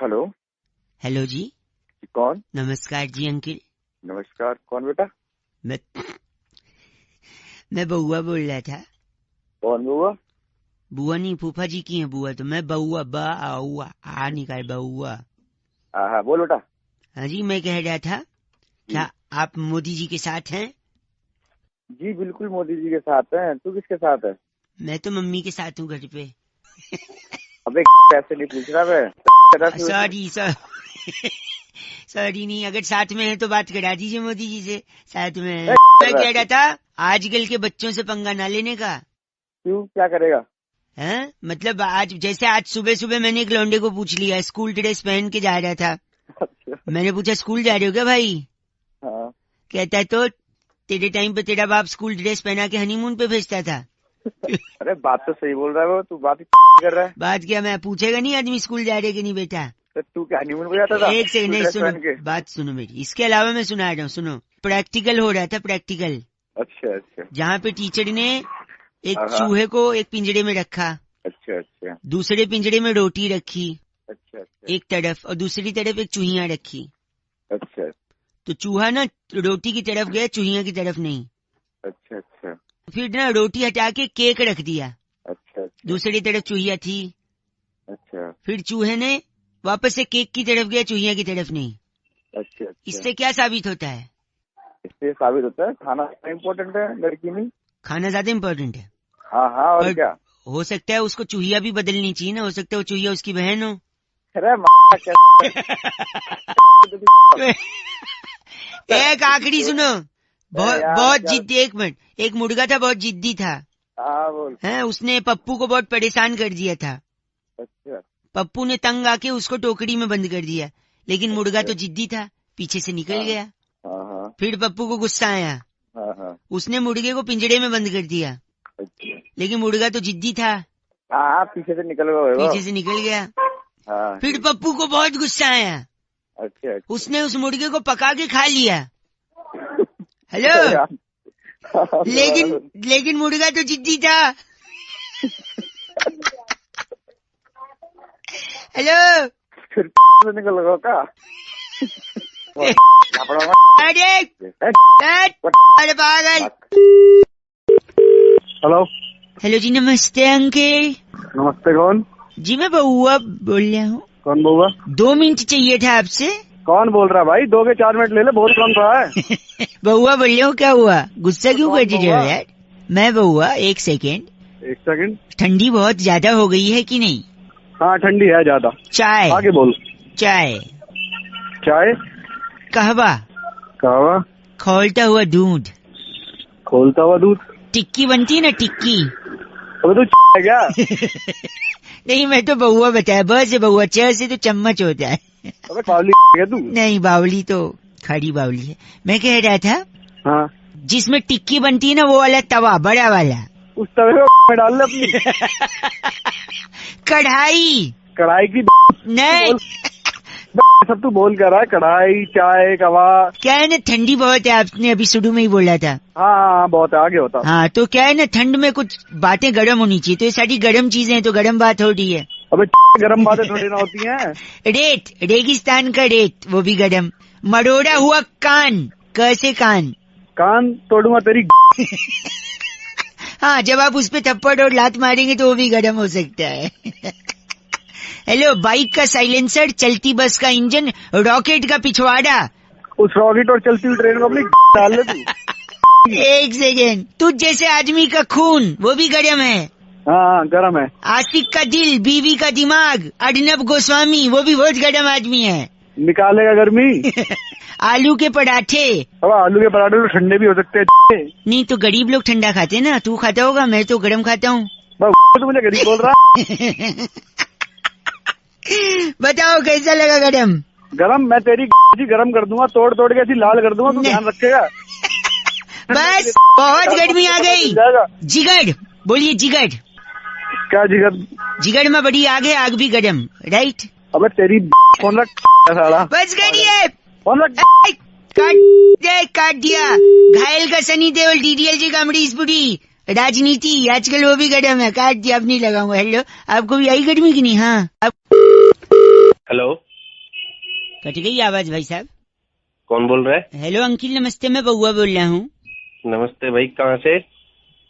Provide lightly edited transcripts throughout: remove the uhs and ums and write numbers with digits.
Hello. Hello जी। कौन? नमस्कार जी uncle. नमस्कार, कौन बेटा? मैं बउआ बोल रहा था। कौन बुआ? बुआ नहीं, फूफा जी की है बुआ। तो मैं बउआ, बउआ आ निकाल बउआ। हाँ बोल बेटा। हाँ जी, मैं कह रहा था, क्या आप मोदी जी के साथ हैं? जी बिल्कुल मोदी जी के साथ हैं। तू किसके साथ है? मैं तो मम्मी के साथ हूँ घर पे। अबे कैसे नहीं पूछ रहा मैं? सॉरी सॉरी नहीं, अगर साथ में है तो बात करा दीजिए मोदी जी से। साथ में है। मैं कह रहा था आजकल के बच्चों से पंगा ना लेने का। क्यों, क्या करेगा? है मतलब आज जैसे आज सुबह सुबह मैंने एक लौंडे को पूछ लिया, स्कूल ड्रेस पहन के जा रहा था। अच्छा। मैंने पूछा स्कूल जा रहे हो क्या भाई? हाँ। कहता है तो तेरे टाइम पे तेरा बाप स्कूल ड्रेस पहना के हनीमून पे भेजता था। अरे बात तो सही बोल रहा है वो, तू बात कर रहा है। बात क्या, मैं पूछेगा नहीं आदमी स्कूल जा रहे कि नहीं बेटा? तो तू क्या हनीमून पे जाता था? एक सेकंड, नहीं ड्रेस सुनो पहन के? बात सुनो मेरी। इसके अलावा मैं सुना रहा हूँ, सुनो। प्रैक्टिकल हो रहा था, प्रैक्टिकल। अच्छा अच्छा। जहाँ पे टीचर ने एक हाँ। चूहे को एक पिंजरे में रखा, अच्छा अच्छा। दूसरे पिंजरे में रोटी रखी अच्छा अच्छा। एक तरफ, और दूसरी तरफ एक चूहिया रखी। अच्छा तो चूहा ना रोटी की तरफ गया, चूहिया की तरफ नहीं। अच्छा। अच्छा फिर ना रोटी हटा के केक रख दिया, अच्छा। दूसरी तरफ चूहिया थी। अच्छा फिर चूहे ने वापस से केक की तरफ गया, चूहिया की तरफ नहीं। अच्छा। अच्छा। इससे क्या साबित होता है? इससे साबित होता है खाना इम्पोर्टेंट है, लड़की नहीं। खाना ज्यादा इम्पोर्टेंट है। हाँ हाँ, और क्या। हो सकता है उसको चूहिया भी बदलनी चाहिए ना, हो सकता है वो चूहिया उसकी बहन हो। अरे एक आखिरी सुनो, बहुत जिद्दी। एक मिनट, एक मुर्गा था, बहुत जिद्दी था। हाँ बोल। है, उसने पप्पू को बहुत परेशान कर दिया था। अच्छा। पप्पू ने तंग आके उसको टोकरी में बंद कर दिया, लेकिन मुर्गा तो जिद्दी था, पीछे से निकल गया। हाँ हाँ फिर पप्पू को गुस्सा आया, हाँ हाँ। उसने मुर्गे को पिंजरे में बंद कर दिया, अच्छा। लेकिन मुर्गा तो जिद्दी था, हाँ पीछे से निकल गए वो। पीछे से निकल गया। हाँ। फिर पप्पू को बहुत गुस्सा आया, अच्छा अच्छा। उसने उस मुर्गे को पका के खा लिया। हेलो। लेकिन मुर्गा तो जिद्दी था। हेलो। फिर से निकल गए क्या? अरे पागल। हेलो। हेलो जी, नमस्ते अंकल। नमस्ते, कौन? जी मैं बउआ बोल रहा हूँ। कौन बउआ? 2 मिनट चाहिए था आपसे। कौन बोल रहा है भाई? 2 के 4 मिनट ले ले, बोल कौन रहा है? बउआ बोल रहा हूँ, क्या हुआ, गुस्सा क्यों कौन कर रहे हो यार? मैं बउआ, एक सेकेंड। एक सेकंड। ठंडी बहुत ज्यादा हो गई है कि नहीं? हाँ ठंडी है ज्यादा। चाय? आगे बोल। चाय? चाय? कहवा? कहवा? खौलता हुआ दूध? खोलता हुआ दूध? टिक्की बनती है ना, टिक्की। अबे तू है क्या? नहीं, मैं तो बउआ बताया, ब से बउआ, च से तो चम्मच होता है। अबे बावली है तू? नहीं, बावली तो खड़ी बावली है। मैं कह रहा था, हाँ जिसमें टिक्की बनती है ना, वो वाला तवा, बड़ा वाला। उस तवे में डाल ले अपनी। कढ़ाई? कढ़ाई की नहीं। सब तू बोल कर रहा है, कढ़ाई, चाय, कवा। क्या है ना, ठंडी बहुत है, आपने अभी शुरू में ही बोला था। हाँ बहुत है, आगे होता। हाँ तो क्या है ना, ठंड में कुछ बातें गर्म होनी चाहिए, तो ये सारी गर्म चीजें हैं, तो गर्म बात हो रही है। अबे गरम बातें थोड़ी ना होती हैं। रेत, रेगिस्तान का रेत, वो भी गर्म। मरोड़ा हुआ कान, कैसे कान? कान तोड़ूंगा तेरी। हाँ, जब आप उस पे थप्पड़ और लात मारेंगे तो वो भी गर्म हो सकता है। हेलो, बाइक का साइलेंसर, चलती बस का इंजन, रॉकेट का पिछवाड़ा। उस रॉकेट और चलती हुई ट्रेन को अपनी डाल ले तू। एक सेकेंड, तुझ जैसे आदमी का खून, वो भी गर्म है। हाँ गरम है। आशिक का दिल, बीवी का दिमाग, अर्नब गोस्वामी, वो भी बहुत गर्म आदमी है। निकालेगा गर्मी। आलू के पराठे। अब आलू के पराठे तो ठंडे भी हो सकते हैं। नहीं तो गरीब लोग ठंडा खाते हैं ना, तू खाता होगा, मैं तो गर्म खाता हूँ। तो मुझे गरीब बोल रहा। बताओ कैसा लगा गरम? गरम? मैं तेरी गरम कर दूंगा, तोड़ तोड़ के ऐसी लाल कर दूंगा, तू ध्यान रखेगा। बस बहुत गर्मी आ गई। जिगड़ बोलिए, जिगड़। क्या जिगर? जिगड़ में बड़ी आग है, आग भी गरम, राइट? अबे तेरी कौन रख साला? बस करिए। कौन रख? काट दिया। घायल का सनी देओल, डीडीएलजे का अमरीशपुरी। राजनीति आजकल वो भी गरम है, काट दिया, अब नहीं लगाऊंगा। हेलो, आपको भी आई गर्मी की नहीं? हाँ। हेलो। कट गई आवाज भाई साहब। कौन बोल रहा है? हेलो अंकिल नमस्ते, मैं बउआ बोल रहा हूँ। नमस्ते भाई, कहाँ से?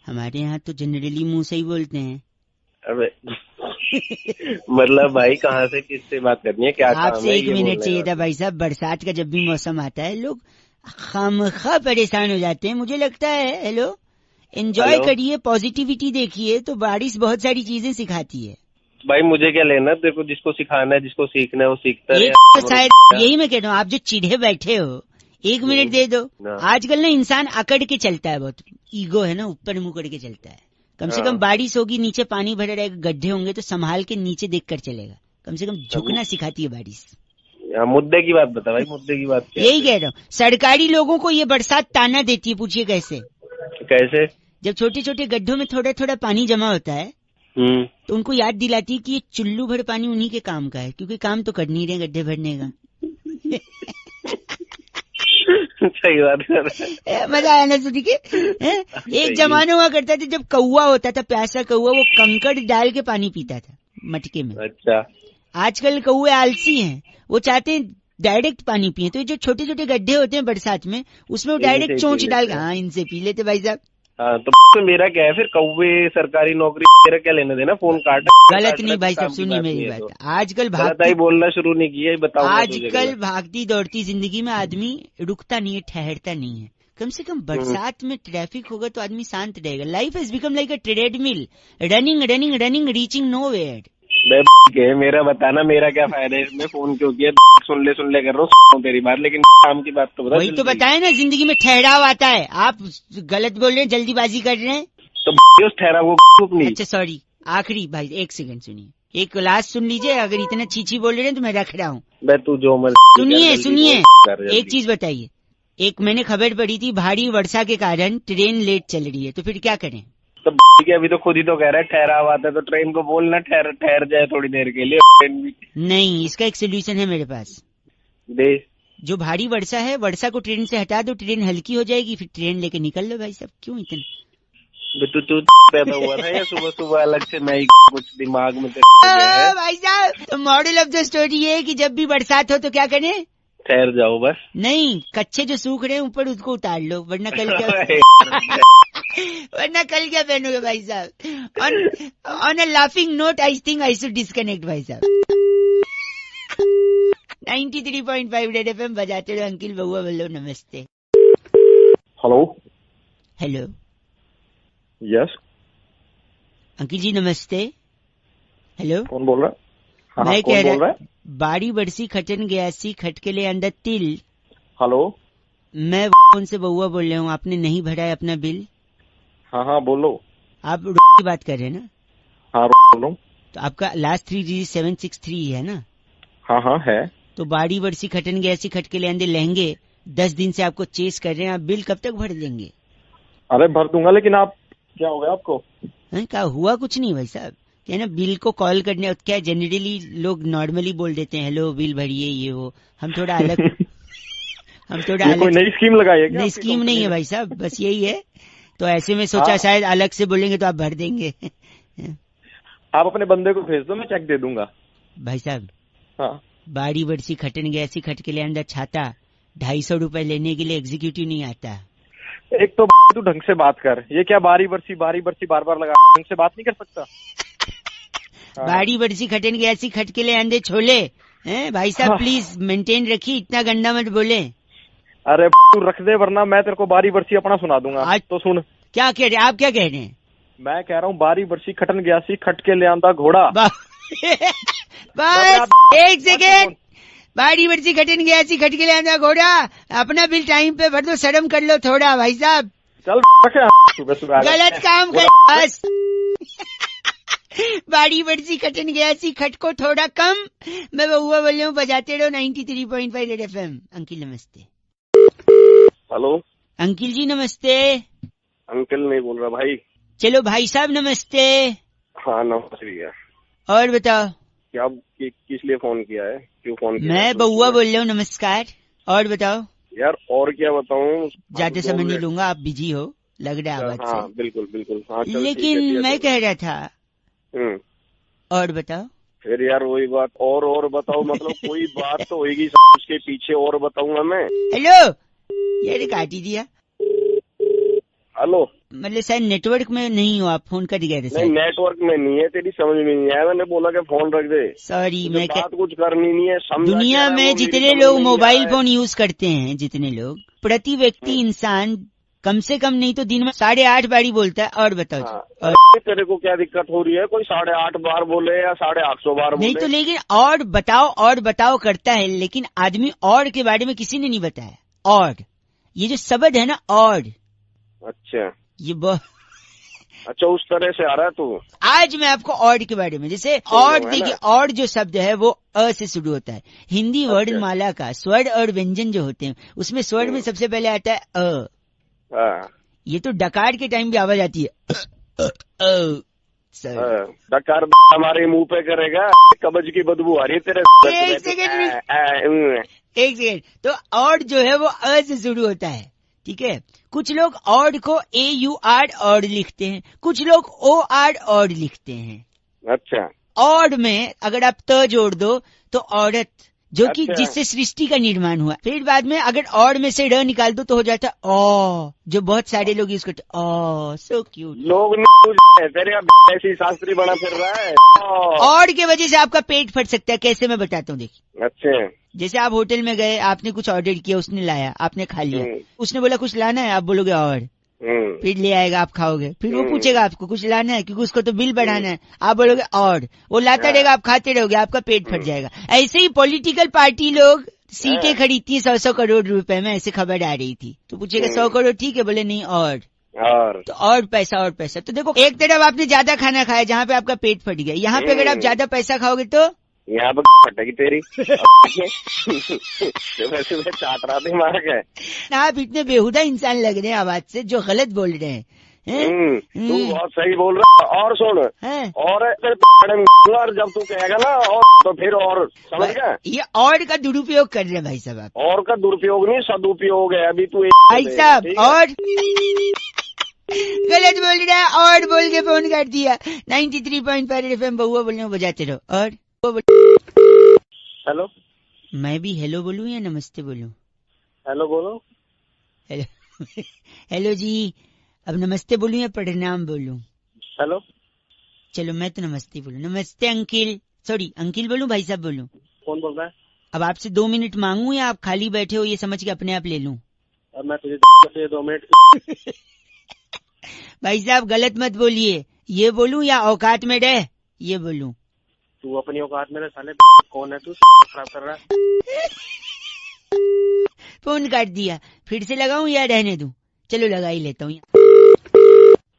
हमारे यहाँ तो जनरली मुंह से ही बोलते हैं। अबे मतलब भाई कहाँ से, किससे बात करनी है, क्या काम आपसे है? 1 मिनट चाहिए था भाई साहब। बरसात का जब भी मौसम आता है लोग खामखा परेशान हो जाते हैं, मुझे लगता है। Hello, enjoy hello? करिए, पॉजिटिविटी देखिए, तो बारिश बहुत सारी चीजें सिखाती है। भाई मुझे क्या लेना, देखो जिसको सिखाना है, जिसको सीखना है वो सीखता है। एक तो शायद यही मैं कह रहा हूँ, आप जो चिढ़े बैठे हो 1 मिनट दे दो। ना। आजकल ना इंसान अकड़ के चलता है, बहुत ईगो है ना, ऊपर मुंह करके चलता है। कम से कम हाँ। बारिश होगी, नीचे पानी भरे रहेगा, गड्ढे होंगे तो संभाल के नीचे देख कर चलेगा। कम से कम झुकना सिखाती है बारिश। मुद्दे की बात बता भाई, मुद्दे की बात क्या है? यही कह रहा हूँ, सरकारी लोगों को ये बरसात ताना देती है, पूछिए कैसे। कैसे? जब छोटे छोटे गड्ढों में थोड़ा थोड़ा पानी जमा होता है तो उनको याद दिलाती है कि ये चुल्लू भर पानी उन्हीं के काम का है, क्योंकि काम तो कर नहीं रहे गड्ढे भरने का। सही बात कर रहा है। मजा आया ना सुन के। एक जमाना हुआ करता था जब कौवा होता था, प्यासा कौवा, वो कंकड़ डाल के पानी पीता था मटके में। अच्छा, आजकल कौवे आलसी हैं, वो चाहते हैं डायरेक्ट पानी पिए। तो ये जो छोटे छोटे गड्ढे होते हैं बरसात में, उसमें वो डायरेक्ट चोंच डाल के, हाँ, इनसे पी लेते भाई साहब। हाँ तो मेरा क्या है फिर, कौवे सरकारी नौकरी, मेरा क्या लेना देना, फोन काट। गलत नहीं भाई साहब, सुनिए मेरी बात। आजकल भागती बोलना शुरू नहीं किया, बताओ। आजकल भागती दौड़ती जिंदगी में आदमी रुकता नहीं है, ठहरता नहीं है। कम से कम बरसात में ट्रैफिक होगा तो आदमी शांत रहेगा। Life has become like a treadmill, running running running, reaching nowhere. मेरा बताना, मेरा क्या फायदा है इसमें, फोन क्यों किया? सुन ले कर रहा हूँ तेरी बात, लेकिन काम की बात तो बता। वही तो बताया ना, जिंदगी में ठहराव आता है। आप गलत बोल रहे हैं, जल्दीबाजी कर रहे हैं। तो उस ठहराव को अपनी। अच्छा सॉरी, आखिरी भाई 1 सेकंड सुनिए, एक लास्ट सुन लीजिए। अगर इतना चीची बोल रहे हैं तो मैं रख रहा हूँ। तू जो सुनिए एक चीज बताइए। एक मैंने खबर पढ़ी थी, भारी वर्षा के कारण ट्रेन लेट चल रही है, तो फिर क्या करें? तो अभी तो खुद ही तो कह रहा है ठहराव आता है, तो ट्रेन को बोलना ठहर जाए थोड़ी देर के लिए। ट्रेन भी नहीं, इसका एक सोल्यूशन है मेरे पास। दे। जो भारी वर्षा है, वर्षा को ट्रेन से हटा दो, ट्रेन हल्की हो जाएगी, फिर ट्रेन लेके निकल लो भाई साहब। क्यों इतना तू पैदा हुआ था या सुबह सुबह अलग से मैं कुछ दिमाग में भाई साहब? तो मॉडल ऑफ द स्टोरी ये है कि जब भी बरसात हो तो क्या करें? ठहर जाओ बस। नहीं, कच्चे जो सूख रहे हैं ऊपर उसको उतार लो, वरना कल क्या वरना कल क्या पहनोगे भाई साहब? On a laughing note I think I should disconnect भाई साहब। 93.5 रेड एफएम बजाते रहो। अंकिल बउआ बोलो नमस्ते। हेलो। हेलो यस अंकिल जी नमस्ते। हेलो, कौन बोल रहा है? हाँ, मैं कौन कह बोल रहा रहा, है? बाड़ी बरसी खटन गयासी खटके ले अंदर तिल। हेलो, मैं उनसे बउआ बोल रहा हूँ, आपने नहीं भरा है अपना बिल। हाँ बोलो। आप की बात कर रहे हैं ना? हाँ बोल रहा हूँ। तो आपका लास्ट 3 डिजिट 763 है ना? हाँ है। तो बाड़ी बरसी खटन गयासी खटके ले अंदर लहंगे 10 दिन से आपको चेस कर रहे हैं, आप बिल कब तक भर देंगे? अरे भर दूंगा, लेकिन आप क्या हो गया आपको? क्या हुआ? कुछ नहीं भाई साहब, क्या ना, बिल को कॉल करने, क्या जनरली लोग नॉर्मली बोल देते हैं, हेलो बिल भरिए ये वो। हम थोड़ा अलग कोई नई स्कीम लगाई है क्या? नई स्कीम नहीं है भाई साहब, बस यही है। तो ऐसे में सोचा शायद अलग से बोलेंगे तो आप भर देंगे। आप अपने बंदे को भेज दो, मैं चेक दे दूंगा भाई साहब। हाँ। बाड़ी बरसी खटन गया ऐसी खट के ले अंदर छाता 250 रुपए लेने के लिए एग्जीक्यूटिव नहीं आता। एक तो तू ढंग से बात कर, ये क्या बारी बरसी बार बार लगा, ढंग से बात नहीं कर सकता? हाँ। बाड़ी बरसी खटन गया ऐसी खट के ले अंदे छोले हैं भाई साहब। प्लीज मेंटेन रखिए, इतना गंदा मत बोले। अरे तू रख दे, वरना मैं तेरे को बारी बरसी अपना सुना दूंगा। आज तो सुन। क्या कह रहे, आप क्या कह रहे हैं? मैं कह रहा हूँ बारी बरसी खटन गयासी खट के ले आंदा घोड़ा। बस 1 सेकेंड। बाड़ी बरसी खटन गयासी खट के ले आंदा घोड़ा, अपना बिल टाइम पे भर दो, शर्म कर लो थोड़ा भाई साहब। चल सुबह सुबह गलत काम कर बस। बाड़ी बरसी खटन गयासी खट को थोड़ा कम। मैं बउआ बोल रहा हूँ, बजाते रहो 93.5 रेड एफएम। अंकिल नमस्ते। हेलो अंकिल जी नमस्ते। अंकल नहीं बोल रहा भाई। चलो भाई साहब नमस्ते। हाँ नमस्ते। और बताओ क्या किस लिए फोन किया है, क्यों फोन किया? मैं बउआ बोल रहा हूँ, नमस्कार। और बताओ यार, और क्या बताऊँ? ज्यादा समय नहीं लूंगा, आप बिजी हो लग रहा है आवाज से। हाँ बिल्कुल बिल्कुल। हाँ, लेकिन मैं कह रहा था। और बताओ। फिर यार वही बात, और बताओ, मतलब कोई बात तो होगी उसके पीछे, और बताऊंगा मैं। हेलो, ये काट ही दिया। हेलो, मतलब शायद नेटवर्क में नहीं हो आप, फोन कट गए थे नहीं शायद। नेटवर्क में नहीं है, तेरी समझ में नहीं आया, मैंने बोला कि फोन रख दे। सॉरी, मुझे मैं बात कुछ करनी नहीं है, समझा दुनिया क्या रहा है, में वो मेरी जितने समझ लोग में नहीं आ मोबाइल रहा है। फोन यूज करते हैं, जितने लोग, प्रति व्यक्ति इंसान कम से कम नहीं तो दिन में 8.5 बारी बोलता है। और बताओ जी। हाँ, और अरे तेरे को क्या दिक्कत हो रही है? कोई 850 बार बोले या 850 बार नहीं बोले? तो, लेकिन और बताओ करता है, लेकिन आदमी और के बारे में किसी ने नहीं बताया। और ये जो शब्द है ना, और अच्छा ये अच्छा, उस तरह से आ रहा है तू। आज मैं आपको और के बारे में, जैसे और देखिए, और जो शब्द है वो अ से शुरू होता है। हिंदी वर्णमाला का स्वर और व्यंजन जो होते हैं, उसमें स्वर में सबसे पहले आता है अ। हाँ, ये तो डकार के टाइम भी आवाज आती है सर। डकार हमारे मुंह पे करेगा, कब्ज की बदबू आ रही है तेरे। एक सेकेंड, तो और जो है वो अ से शुरू होता है, ठीक है। कुछ लोग और को AUR और लिखते हैं, कुछ लोग OR और लिखते हैं। अच्छा, और में अगर आप त जोड़ दो तो औरत, जो कि अच्छा। जिससे सृष्टि का निर्माण हुआ। फिर बाद में अगर और में से र निकाल दो तो हो जाता है ओ, जो बहुत सारे लोग यूज करते। ओ सो क्यूट। लोग नहीं तेरे ऐसी शास्त्री बना फिर रहा है। और के वजह से आपका पेट फट सकता है। कैसे, मैं बताता हूँ, देखिए। अच्छा, जैसे आप होटल में गए, आपने कुछ ऑर्डर किया, उसने लाया, आपने खा लिया, उसने बोला कुछ लाना है, आप बोलोगे और, फिर ले आएगा, आप खाओगे, फिर वो पूछेगा आपको कुछ लाना है, क्योंकि उसको तो बिल बढ़ाना है, आप बोलोगे और, वो लाता रहेगा, आप खाते रहोगे, आपका पेट फट जाएगा। ऐसे ही पॉलिटिकल पार्टी लोग सीटें खरीदती है 100 करोड़ रुपए में, ऐसे खबर आ रही थी। तो पूछेगा 100 करोड़ ठीक है, बोले नहीं और तो और पैसा। तो देखो, एक तरफ आपने ज्यादा खाना खाया जहाँ पे आपका पेट फट गया, यहाँ पे अगर आप ज्यादा पैसा खाओगे तो यहाँ पे फटेगी तेरी। वैसे मैं चाट रहा थी मार के। आप इतने बेहुदा इंसान लग रहे हैं आवाज से, जो गलत बोल रहे हैं। तू बहुत सही बोल रहा है। और सुन, और जब तू कहेगा ना और, तो फिर और, समझ गया? ये और का दुरुपयोग कर रहे हैं भाई साहब आप। और का दुरुपयोग नहीं, सदुपयोग है। अभी तू भाई साहब और गलत बोल रहा है, और बोल के फोन कर दिया। 93.5 FM बहुआ बोलने बजाते रहो। और हेलो, मैं भी हेलो बोलूं या नमस्ते बोलूं? हेलो बोलो। हेलो हेलो जी, अब नमस्ते बोलूं या प्रणाम बोलूं? हेलो, चलो मैं तो नमस्ते बोलूं। नमस्ते अंकिल, सॉरी अंकिल बोलूं, भाई साहब बोलूं? कौन बोल रहा है? अब आपसे 2 मिनट मांगू या आप खाली बैठे हो ये समझ के अपने आप ले लूं? अब मैं तुझे 2 मिनट। भाई साहब गलत मत बोलिए, ये बोलूं या औकात में रह ये बोलूं? तू अपनी औकात में रह साले। कौन है तू? खराब कर रहा है। फोन काट दिया, फिर से लगाऊं या रहने दूं? चलो लगा ही लेता हूँ।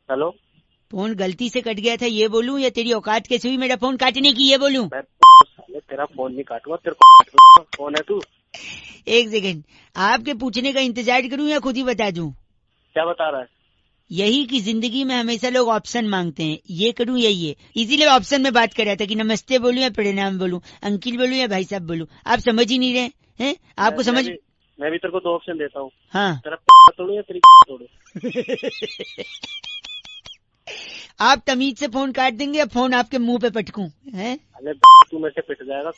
हेलो, फोन गलती से कट गया था, ये बोलूं या तेरी औकात कैसे हुई मेरा फोन काटने की, ये बोलूं? मैं साले तेरा फोन नहीं काटूंगा, तेरे को। कौन है तू? एक सेकंड, आपके पूछने का इंतजार करूं या खुद ही बता दूं? क्या बता रहा है? यही कि जिंदगी में हमेशा लोग ऑप्शन मांगते हैं, ये करूं या ये, इसीलिए ऑप्शन में बात कर रहा था कि नमस्ते बोलूं या प्रणाम बोलूं, अंकिल बोलूं या भाई साहब बोलूं। आप समझ ही नहीं रहे हैं। आपको समझ, मैं भी तेरे को 2 ऑप्शन देता हूँ। हाँ, तेरा तोड़ू या तेरी तोड़ू? आप तमीज से फोन काट देंगे या फोन आपके मुंह पे पटकूं? हैं? अरे तू मेरे से पिट जाएगा।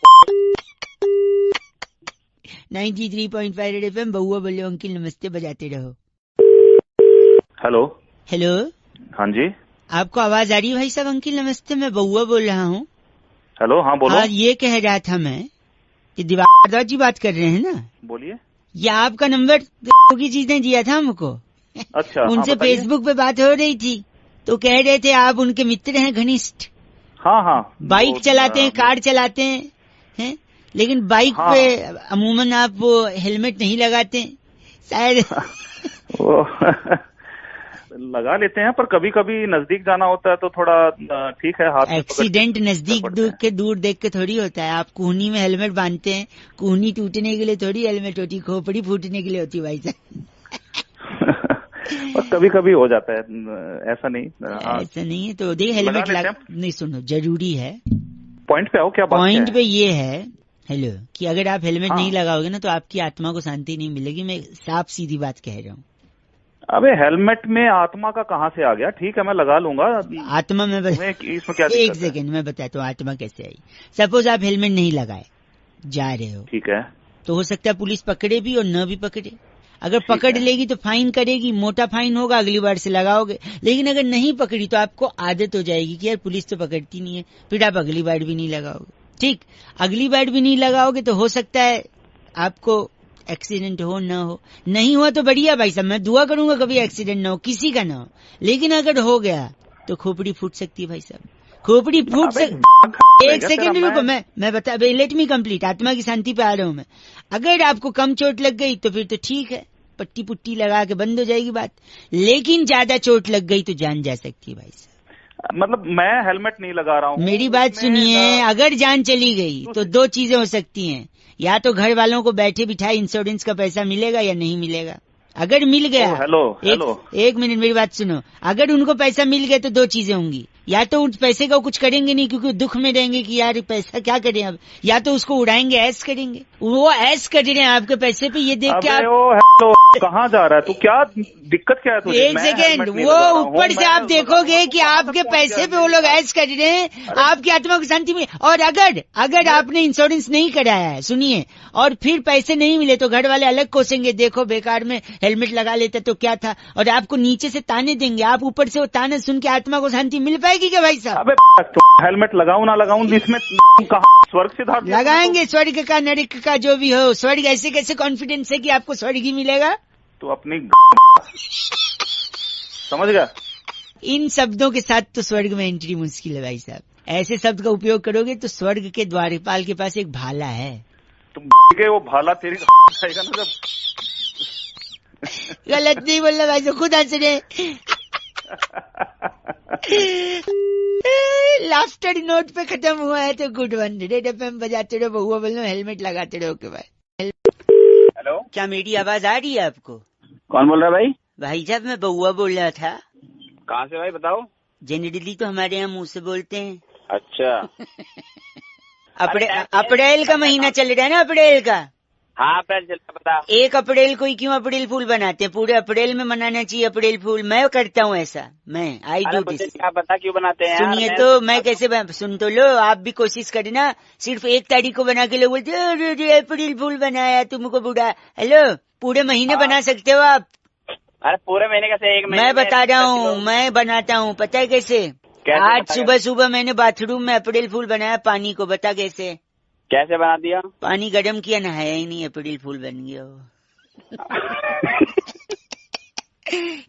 93.5 FM बहुआ बोले अंकिल नमस्ते बजाते रहो। हेलो हेलो, हाँ जी, आपको आवाज आ रही है भाई साहब? अंकिल नमस्ते, मैं बहुआ बोल रहा हूँ। हेलो, हाँ बोलो। हाँ, ये कह रहा था मैं कि दिवाकर जी बात कर रहे हैं ना? बोलिए। ये आपका नंबर की चीजें दिया था हमको। अच्छा, उनसे हाँ, फेसबुक पे बात हो रही थी, तो कह रहे थे आप उनके मित्र हैं घनिष्ठ। हाँ हाँ, बाइक चलाते हैं, कार चलाते हैं, लेकिन बाइक पे अमूमन आप वो हेलमेट नहीं लगाते शायद। लगा लेते हैं, पर कभी कभी नजदीक जाना होता है तो थोड़ा ठीक है, हाथ में एक्सीडेंट नजदीक दूर देख के थोड़ी होता है। आप कूहनी में हेलमेट बांधते हैं, कूहनी टूटने के लिए थोड़ी हेलमेट होती, खोपड़ी फूटने के लिए होती भाई साहब। पर कभी कभी हो जाता है, ऐसा नहीं। ऐसा नहीं है तो देखिए, हेलमेट नहीं, सुनो जरूरी है। पॉइंट पे आओ, क्या बात पॉइंट पे ये है हेलो कि अगर आप हेलमेट हाँ। नहीं लगाओगे ना तो आपकी आत्मा को शांति नहीं मिलेगी। मैं साफ सीधी बात कह रहा हूँ। अबे हेलमेट में आत्मा का कहाँ से आ गया? ठीक है मैं लगा लूंगा। आत्मा में इसमें क्या? एक सेकेंड मैं बताता हूँ आत्मा कैसे आई। सपोज आप हेलमेट नहीं लगाए जा रहे हो, ठीक है, तो हो सकता है पुलिस पकड़े भी और न भी पकड़े। अगर पकड़ लेगी तो फाइन करेगी, मोटा फाइन होगा, अगली बार से लगाओगे। लेकिन अगर नहीं पकड़ी तो आपको आदत हो जाएगी कि यार पुलिस तो पकड़ती नहीं है, फिर आप अगली बार भी नहीं लगाओगे। ठीक, अगली बार भी नहीं लगाओगे तो हो सकता है आपको एक्सीडेंट हो ना हो। नहीं हुआ तो बढ़िया भाई साहब, मैं दुआ करूंगा कभी एक्सीडेंट ना हो, किसी का ना हो। लेकिन अगर हो गया तो खोपड़ी फूट सकती है भाई साहब, खोपड़ी फूट सकती। एक सेकेंड रुको, मैं बता, लेट मी कंप्लीट। आत्मा की शांति पे आ रहा हूं मैं। अगर आपको कम चोट लग गई तो फिर तो ठीक है, पट्टी पुट्टी लगा के बंद हो जाएगी बात। लेकिन ज्यादा चोट लग गई तो जान जा सकती है भाई साहब। मतलब मैं हेलमेट नहीं लगा रहा हूँ। मेरी बात सुनिए, अगर जान चली गई तो दो चीजें हो सकती हैं, या तो घर वालों को बैठे बिठाए इंश्योरेंस का पैसा मिलेगा या नहीं मिलेगा। अगर मिल गया, हेलो, एक मिनट मेरी बात सुनो, अगर उनको पैसा मिल गया तो दो चीजें होंगी, या तो उस पैसे का कुछ करेंगे नहीं क्योंकि दुख में रहेंगे कि यार पैसा क्या करें अब, या तो उसको उड़ाएंगे, ऐश करेंगे। वो ऐश कर रहे हैं आपके पैसे पे, ये देख के आप तो कहाँ जा रहा है तू? क्या दिक्कत क्या है तुझे? एक सेकेंड, वो ऊपर से आप देखोगे कि आपके पैसे पे वो लोग ऐश कर रहे हैं, आपकी आत्मा को शांति मिले। और अगर आपने इंश्योरेंस नहीं कराया है, सुनिए, और फिर पैसे नहीं मिले तो घर वाले अलग कोसेंगे, देखो बेकार में हेलमेट लगा लेते तो क्या था, और आपको नीचे से ताने देंगे। आप ऊपर से वो ताने सुन के आत्मा को शांति मिल पाएगी क्या भाई साहब? अबे तो हेलमेट लगाऊं ना लगाऊं, इसमें कहाँ स्वर्ग सिद्धार्थ लगाएंगे, स्वर्ग का नरक का जो भी हो। स्वर्ग ऐसे कैसे कॉन्फिडेंस है कि आपको स्वर्ग ही मिलेगा? तो अपनी समझ गया? इन शब्दों के साथ तो स्वर्ग में एंट्री मुश्किल है भाई साहब। ऐसे शब्द का उपयोग करोगे तो स्वर्ग के द्वारपाल के पास एक भाला है, तुम के वो भाला तेरी खाएगा ना जब। गलत नहीं बोल रहा भाई साहब, खुद हंस रहे। लाफ्टर नोट पे खत्म हुआ है तो गुड वन। रेड एफएम बजाते रहो, बहुआ बोल रहा, हेलमेट लगाते रहो के भाई। हेलो, क्या मेरी आवाज आ रही है आपको? कौन बोल रहा है भाई? भाई साहब मैं बहुआ बोल रहा था। कहाँ से भाई बताओ? जनरली तो हमारे यहाँ मुंह से बोलते हैं। अच्छा। अप्रैल का महीना चल रहा है ना, अप्रैल का। हाँ अप्रैल चल रहा, बता। 1 अप्रैल को ही क्यों अप्रैल फूल बनाते हैं? पूरे अप्रैल में मनाना चाहिए अप्रैल फूल। मैं करता हूँ ऐसा, मैं आई डू दिस। क्या बता क्यों बनाते हैं? सुनिए तो मैं कैसे सुन तो लो, आप भी कोशिश करना। सिर्फ 1 तारीख को बना के लोग बोलते हैं अप्रैल फूल बनाया तुमको बुढ़ा। हेलो, पूरे महीने बना सकते हो आप। अरे पूरे महीने कैसे? एक महीने मैं बता रहा हूँ, मैं बनाता हूँ, पता है कैसे? आज सुबह सुबह मैंने बाथरूम में अप्रैल फूल बनाया पानी को, बता कैसे? कैसे बना दिया? पानी गर्म किया, नहाया ही नहीं, अप्रैल फूल बन गया वो।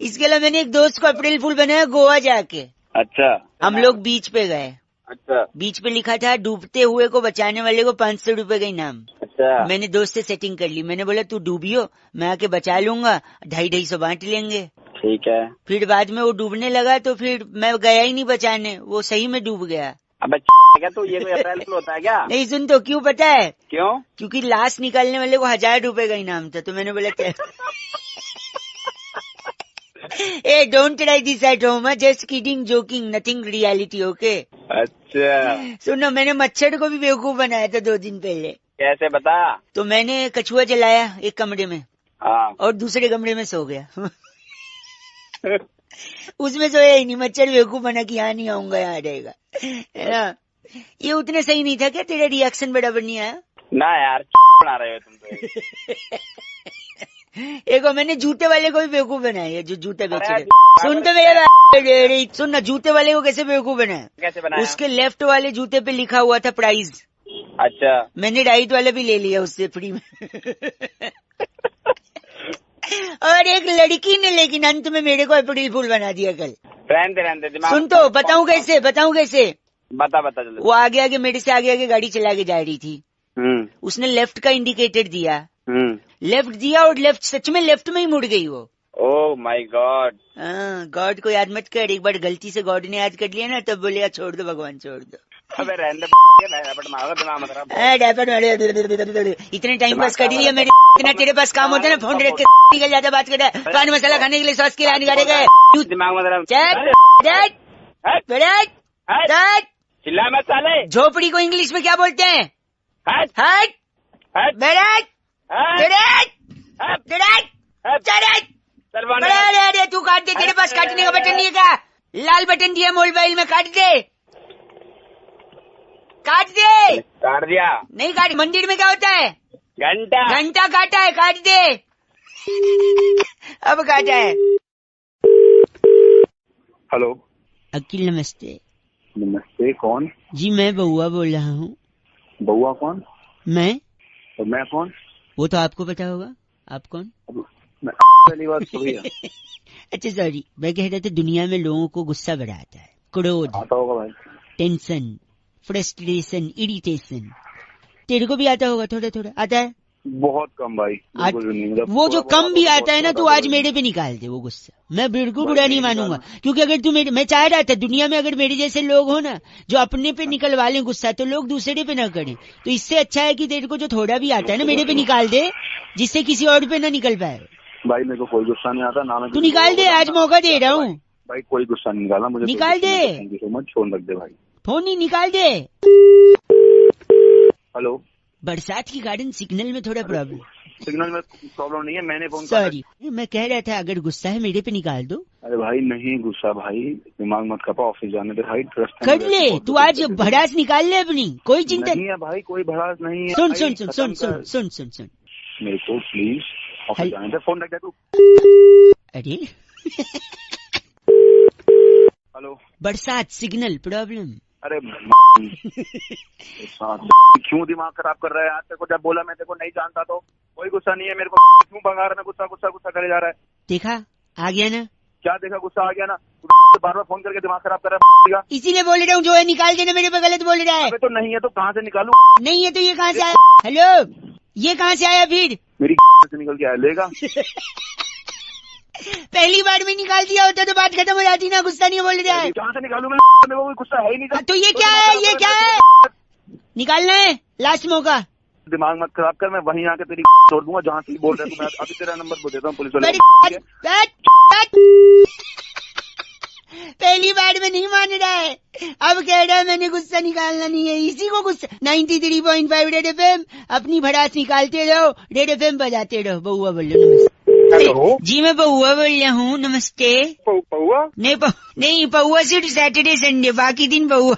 इसके अलावा मैंने एक दोस्त को अप्रैल फूल बनाया गोवा जाके। अच्छा। हम लोग बीच पे गए। अच्छा। बीच पे लिखा था डूबते हुए को बचाने वाले को 500 रुपए का इनाम। अच्छा। मैंने दोस्त से सेटिंग कर ली, मैंने बोला तू डूबियो, मैं आके बचा लूंगा, 250-250 बांट लेंगे। ठीक है। फिर बाद में वो डूबने लगा तो फिर मैं गया ही नहीं बचाने, वो सही में डूब गया। अबे क्या तू, ये कोई अप्रैल फूल होता है क्या? नहीं सुन तो, क्यों पता है? क्यों? क्योंकि लाश निकालने वाले को 1000 रुपए का इनाम था, तो मैंने बोला ए don't try this at home, just kidding joking, nothing reality, okay? अच्छा। सुनो, मैंने मच्छर को भी बेवकूफ बनाया था 2 दिन पहले। कैसे बता? तो मैंने कछुआ जलाया एक कमरे में, हाँ। और दूसरे कमरे में सो गया। उसमें सोया ही नहीं, मच्छर बेवकूफ बना कि यहाँ नहीं आऊंगा, यहाँ रहेगा, है ना? ये उतने सही नहीं था क्या? तेरा रिएक्शन बराबर नहीं आया ना यार, बना रहे हो तुम तो। एक मैंने जूते वाले को भी बेवकूफ बनाया, जो जूते बेच रहे। सुन तो मेरे बात, सुन ना, जूते वाले को कैसे बेवकूफ बनाया? कैसे बनाया? उसके लेफ्ट वाले जूते पे लिखा हुआ था प्राइस। अच्छा। मैंने राइट वाला भी ले लिया उससे फ्री में। और एक लड़की ने लेकिन अंत में मेरे को अप्रैल फूल बना दिया कल। रहने दे दिमाग। सुन तो, बताऊं कैसे? बता जल्दी। वो आगे गाड़ी चला के जा रही थी। उसने लेफ्ट का इंडिकेटर दिया, लेफ्ट दिया, और लेफ्ट सच में लेफ्ट में ही मुड़ गई वो। Oh my God. गॉड को याद मत कर, एक बार गलती से गॉड ने याद कर लिया ना तब बोलेगा छोड़ दो भगवान, छोड़ दो। अबे रहने दे, इतने टाइम पास कर लिया मेरे, इतना तेरे पास काम होता है ना, फोन रख के निकल जाता, बात कर रहा है, पान मसाला खाने के लिए सॉस के लाने गए। चिल्ला मत साले। झोपड़ी को इंग्लिश में क्या बोलते हैं? हट हट हट बैठ हट हट। अरे तू काट दे, तेरे पास काटने का बटन नहीं है क्या? लाल बटन दिया मोबाइल में, काट दे। काट दिया। नहीं काट, मंदिर में क्या होता है? घंटा काटा है, काट दे। अब काटा है। हेलो। अकील नमस्ते। नमस्ते, कौन? जी मैं बउआ बोल रहा हूँ। बउआ कौन? मैं? और मैं कौन? वो तो आपको पता होगा। आप कौन? मैं पहली बात तो भैया। अच्छा सॉरी, मैं कह रहा था दुनिया में लोगों को गुस्सा बड़ा आता है, क्रोध आता होगा भाई। Tension, frustration, irritation. तेरे को भी आता होगा? थोड़ा थोड़ा आता है? बहुत कम भाई, बिल्कुल भी नहीं। मतलब वो जो थोड़ा कम भी बहुत आता है ना, आता तो आज मेरे पे निकाल दे वो गुस्सा। मैं बिल्कुल बुरा नहीं मानूंगा, क्योंकि अगर तू मैं चाह रहा था दुनिया में अगर मेरे जैसे लोग हो ना जो अपने पे निकलवा लें गुस्सा, तो लोग दूसरे पे ना करें। तो इससे अच्छा है कि तेरे को जो थोड़ा भी आता है ना मेरे पे निकाल दे, जिससे किसी और पे ना निकल पाए। भाई मेरे को कोई गुस्सा नहीं आता ना। मैं तू निकाल दे, आज मौका दे रहा हूँ। भाई कोई गुस्सा नहीं निकाला मुझे। निकाल दे। Thank you so much. Phone रख दे भाई। फोन ही निकाल दे। हेलो। बरसात के कारण सिग्नल में थोड़ा प्रॉब्लम। सिग्नल में प्रॉब्लम नहीं है, मैंने फोन सॉरी, मैं कह रहा था अगर गुस्सा है मेरे पे निकाल दो। अरे भाई नहीं गुस्सा भाई, दिमाग मत खपा, ऑफिस जाने दे भाई। कर ले तू, आज भड़ास निकाल ले अपनी, कोई चिंता नहीं है भाई, कोई भड़ास नहीं है। सुन सुन सुन सुन सुन सुन सुन सुन मेरे को प्लीज ऑफिस जाने दे। फोन रख दे तू। अरे हेलो। बरसात सिग्नल प्रॉब्लम। अरे क्यों दिमाग खराब कर रहा है? आज तेरे को जब बोला मैं तेरे को नहीं जानता तो कोई गुस्सा नहीं है मेरे को। क्यों भगा रहा है? गुस्सा गुस्सा गुस्सा करे जा रहा है। देखा आ गया ना? क्या देखा? गुस्सा आ गया ना? बार बार फोन करके दिमाग खराब कर रहा है। इसीलिए बोल रहा हूँ, जो है निकाल देना, मेरे पे गलत बोल रहा है। अबे तो नहीं है तो कहाँ से निकालूं? नहीं है तो ये कहाँ से आया? हेलो, ये कहाँ से आया फिर? मेरी से निकल के आया, लेगा। पहली बार में निकाल दिया होता तो बात खत्म हो जाती ना। गुस्सा नहीं बोल रहा है। कहाँ से निकालूं मैं? मेरे को कोई गुस्सा है ही नहीं। तो ये क्या है? ये क्या है? निकालना है, लास्ट मौका। दिमाग मत खराब कर, मैं वहीं आके तेरी छोड़ दूंगा जहाँ से बोल रहे तू। मैं अभी तेरा नंबर बोल देता हूँ पुलिस वाले को। पहली बार में नहीं मान रहा है, अब कह रहा है मैंने गुस्सा निकालना नहीं है। इसी को गुस्सा। 93.5 रेड FM, अपनी भड़ास निकालते रहो, रेड FM बजाते रहो। बउआ बोल रहे नमस्ते। जी मैं बउआ बोल रहा हूँ, नमस्ते। पौआ? नहीं पौआ सिर्फ सैटरडे संडे, बाकी दिन बउआ।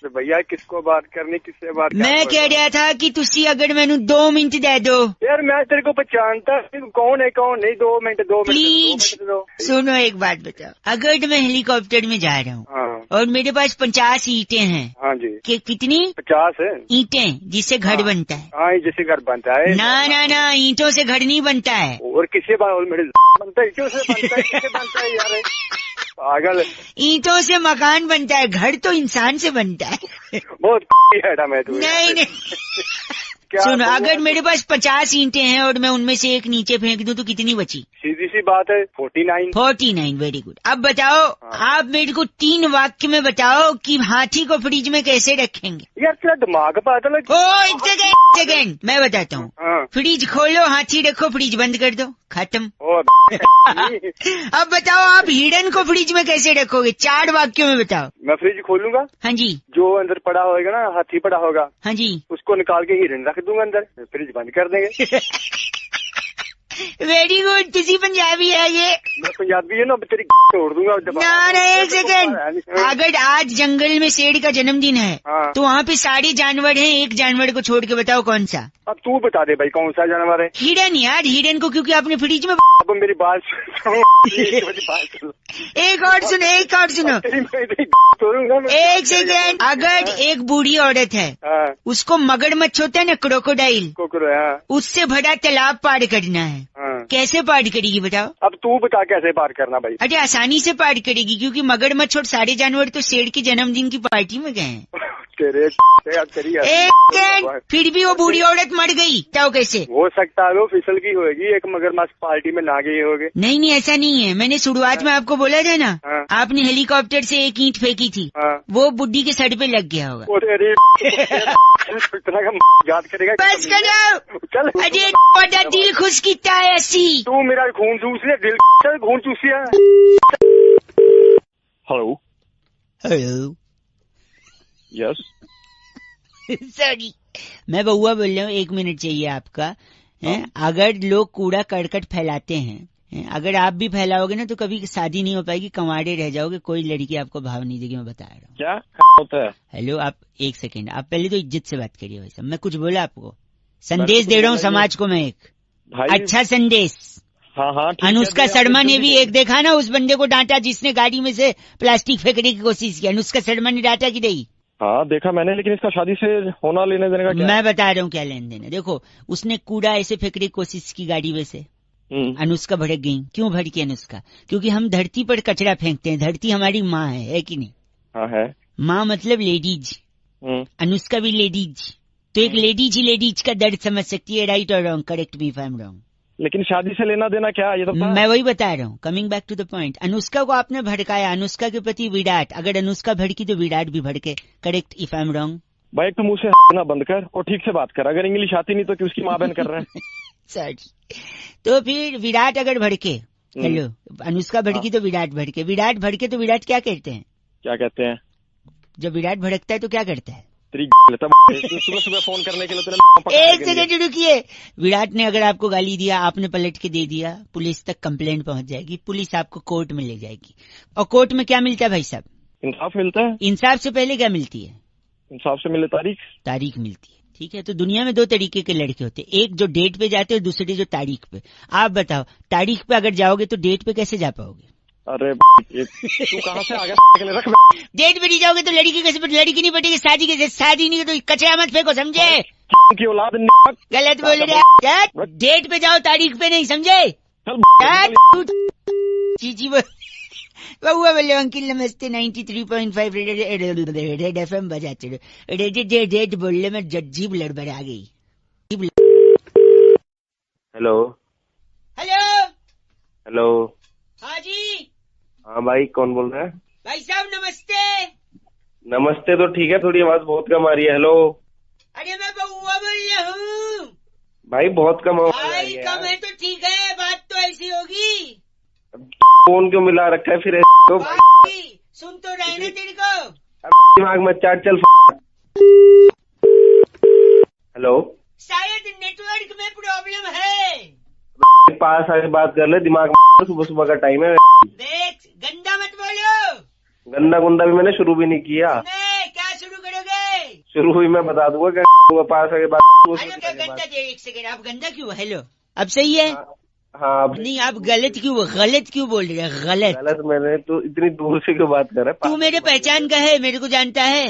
भैया किसको बात करनी, किससे बात करनी? मैं कह रहा था कि तुसी अगर मैनू 2 मिनट दे दो। यार मैं तेरे को पहचानता कौन है कौन नहीं। 2 मिनट प्लीज सुनो, एक बात बताओ। अगर मैं हेलीकॉप्टर में जा रहा हूँ और मेरे पास 50 ईंटें हैं। हाँ जी। कितनी? 50 है ईंटें, जिससे घर बनता है। हाँ, जिससे घर बनता है। ना ईंटों से घर नहीं बनता है। और किससे बनता है? ईंटों से बनता है? किससे बनता है यार? पागल। ईंटों से मकान बनता है, घर तो इंसान से बनता है। बहुत है मैं तू। नहीं सुनो, अगर मेरे पास 50 ईंटें हैं और मैं उनमें से एक नीचे फेंक दूं तो कितनी बची? सीधी सी बात है 49। Very good. अब बताओ आप मेरे को 3 वाक्य में बताओ कि हाथी को फ्रिज में कैसे रखेंगे? यार तेरा दिमाग पागल है। एक सेकेंड मैं बताता हूँ। फ्रिज खोलो, हाथी रखो, फ्रिज बंद कर दो, खत्म। अब बताओ आप हिरन को फ्रिज में कैसे रखोगे? 4 वाक्यों में बताओ। मैं फ्रिज खोलूंगा। हाँ जी। जो अंदर पड़ा होगा ना, हाथी पड़ा होगा। हाँ जी। उसको निकाल के हिरन रख दूंगा अंदर, फ्रिज बंद कर देंगे। Very good. किसी पंजाबी है ये? मैं पंजाबी है ना, तेरी तोड़ दूंगा। ना एक सेकेंड। अगर आज जंगल में शेर का जन्मदिन है तो वहाँ पे सारे जानवर हैं, एक जानवर को छोड़ के बताओ कौन सा? अब तू बता दे भाई कौन सा जानवर है? हिरन यार, हिरन को क्योंकि आपने फ्रिज में। अब मेरी बात एक और सुनो। एक सेकेंड। अगर एक बूढ़ी औरत है, उसको मगरमच्छ होता है ना, क्रोकोडाइल, उससे भरा तालाब पार करना है, कैसे पार करेगी बताओ? अब तू बता कैसे पार करना भाई? अरे आसानी से पार करेगी, क्योंकि मगरमच्छ और सारे जानवर तो शेर के जन्मदिन की पार्टी में गए हैं। फिर भी वो बूढ़ी औरत मर गई, तो कैसे हो सकता है? वो फिसल की होगी, एक मगरमच्छ पार्टी में ना गई होगी। नहीं ऐसा नहीं है। मैंने शुरुआत में आपको बोला था ना, आपने हेलीकॉप्टर से एक ईंट फेंकी थी, वो बुड्ढी के सर पे लग गया होगा। याद करेगा। बस करो। चल। अरे बड़ा दिल खुश किया है ऐसी। तू मेरा खून चूस ले, दिल खून चूसिया। हेलो। यस। सॉरी, मैं बउआ बोल रहा हूँ। 1 मिनट चाहिए आपका। अगर लोग कूड़ा करकट फैलाते हैं अगर आप भी फैलाओगे ना तो कभी शादी नहीं हो पाएगी, कंवारे रह जाओगे, कोई लड़की आपको भाव नहीं देगी, मैं बता रहा हूँ। क्या होता है? हेलो, आप एक सेकंड, आप पहले तो इज्जत से बात करिए भाई साहब। मैं कुछ बोला आपको? संदेश दे रहा हूँ समाज को मैं एक भाई अच्छा संदेश। हाँ हाँ ठीक है, अनुष्का शर्मा ने भी एक देखा ना, उस बंदे को डांटा जिसने गाड़ी में से प्लास्टिक फेंकने की कोशिश की। अनुष्का शर्मा ने डांटा कि नहीं? हाँ देखा मैंने, लेकिन इसका शादी से होना लेने देने का क्या? मैं बता रहा हूँ क्या लेन देन है। देखो, उसने कूड़ा ऐसे फेंकने की कोशिश की गाड़ी में से, अनुष्का भड़क गई। क्यों भड़की अनुष्का? क्योंकि हम धरती पर कचरा फेंकते हैं, धरती हमारी माँ है कि नहीं? हाँ है। माँ मतलब लेडीज, अनुष्का भी लेडीज, तो एक लेडीज ही लेडीज का दर्द समझ सकती है। राइट और wrong? Correct me if I am wrong. लेकिन शादी से लेना देना क्या, ये तो मैं वही बता रहा हूँ, coming back to the point. Anushka को आपने भड़काया, अनुष्का के प्रति विराट, अगर अनुष्का भड़की तो विराट भी भड़के। Correct if I am wrong? भाई एक तो मुंह से ना बंद कर और ठीक से बात कर। अगर इंग्लिश आती नहीं तो कि उसकी माँ बहन कर रहे हैं। सॉरी। तो फिर विराट अगर भड़के, हेलो, अनुष्का भड़की तो विराट भड़के, विराट भड़के तो विराट क्या कहते हैं? क्या कहते हैं? जब विराट भड़कता है तो क्या करता है? सुबह सुबह फोन करने के लिए एक सेकंड रुकिए। विराट ने अगर आपको गाली दिया, आपने पलट के दे दिया, पुलिस तक कंप्लेंट पहुंच जाएगी, पुलिस आपको कोर्ट में ले जाएगी। और कोर्ट में क्या मिलता है भाई साहब? इंसाफ मिलता है। इंसाफ से पहले क्या मिलती है? इंसाफ से मिले तारीख मिलती है। ठीक है, तो दुनिया में दो तरीके के लड़के होते हैं, एक जो डेट पे जाते हैं, दूसरे जो तारीख पे। आप बताओ, तारीख पे अगर जाओगे तो डेट पे कैसे जा पाओगे? अरे तू कहाँ से आ गया? रख डेट पे नहीं जाओगे तो लड़की कैसे, लड़की नहीं पटेगी, शादी कैसे? शादी नहीं तो कचरा मत फेंको, समझे? की औलाद गलत बोल रहे हैं। डेट पे जाओ, तारीख पे नहीं, समझे? जी बहुआ बोले अंकिल नमस्ते 93.5 रेड FM बजाते रहो। रेड बोलने में जीभ लड़बड़ आ गई। Hello hello hello. हाँ जी। हाँ भाई, कौन बोल रहा है? भाई साहब नमस्ते। नमस्ते तो ठीक है, थोड़ी आवाज बहुत कम आ रही है। हेलो। अरे मैं बहुआ बोल रहा हूँ भाई, बहुत कम आवाज आ भाई। रही है। कम है तो ठीक है, बात तो ऐसी होगी। फोन क्यों मिला रखा है फिर? तो सुन तो रहे ना तेरे को, दिमाग में चाट चल। हेलो। शायद नेटवर्क में प्रॉब्लम है। पास आके बात कर ले, दिमाग में सुबह सुबह का टाइम है। देख, गंदा मत बोलो। गंदा गुंदा भी मैंने शुरू भी नहीं किया। क्या शुरू करोगे? शुरू हुई मैं बता दूंगा। क्या पास आके बात? गंदा दे, एक सेकंड, आप गंदा क्यों? हेलो, अब सही है? हाँ नहीं, आप गलत क्यों बोल रहे हैं? गलत मैंने तो इतनी दूर से क्यों बात कर रहा है? तू मेरे पहचान का है, मेरे को जानता है।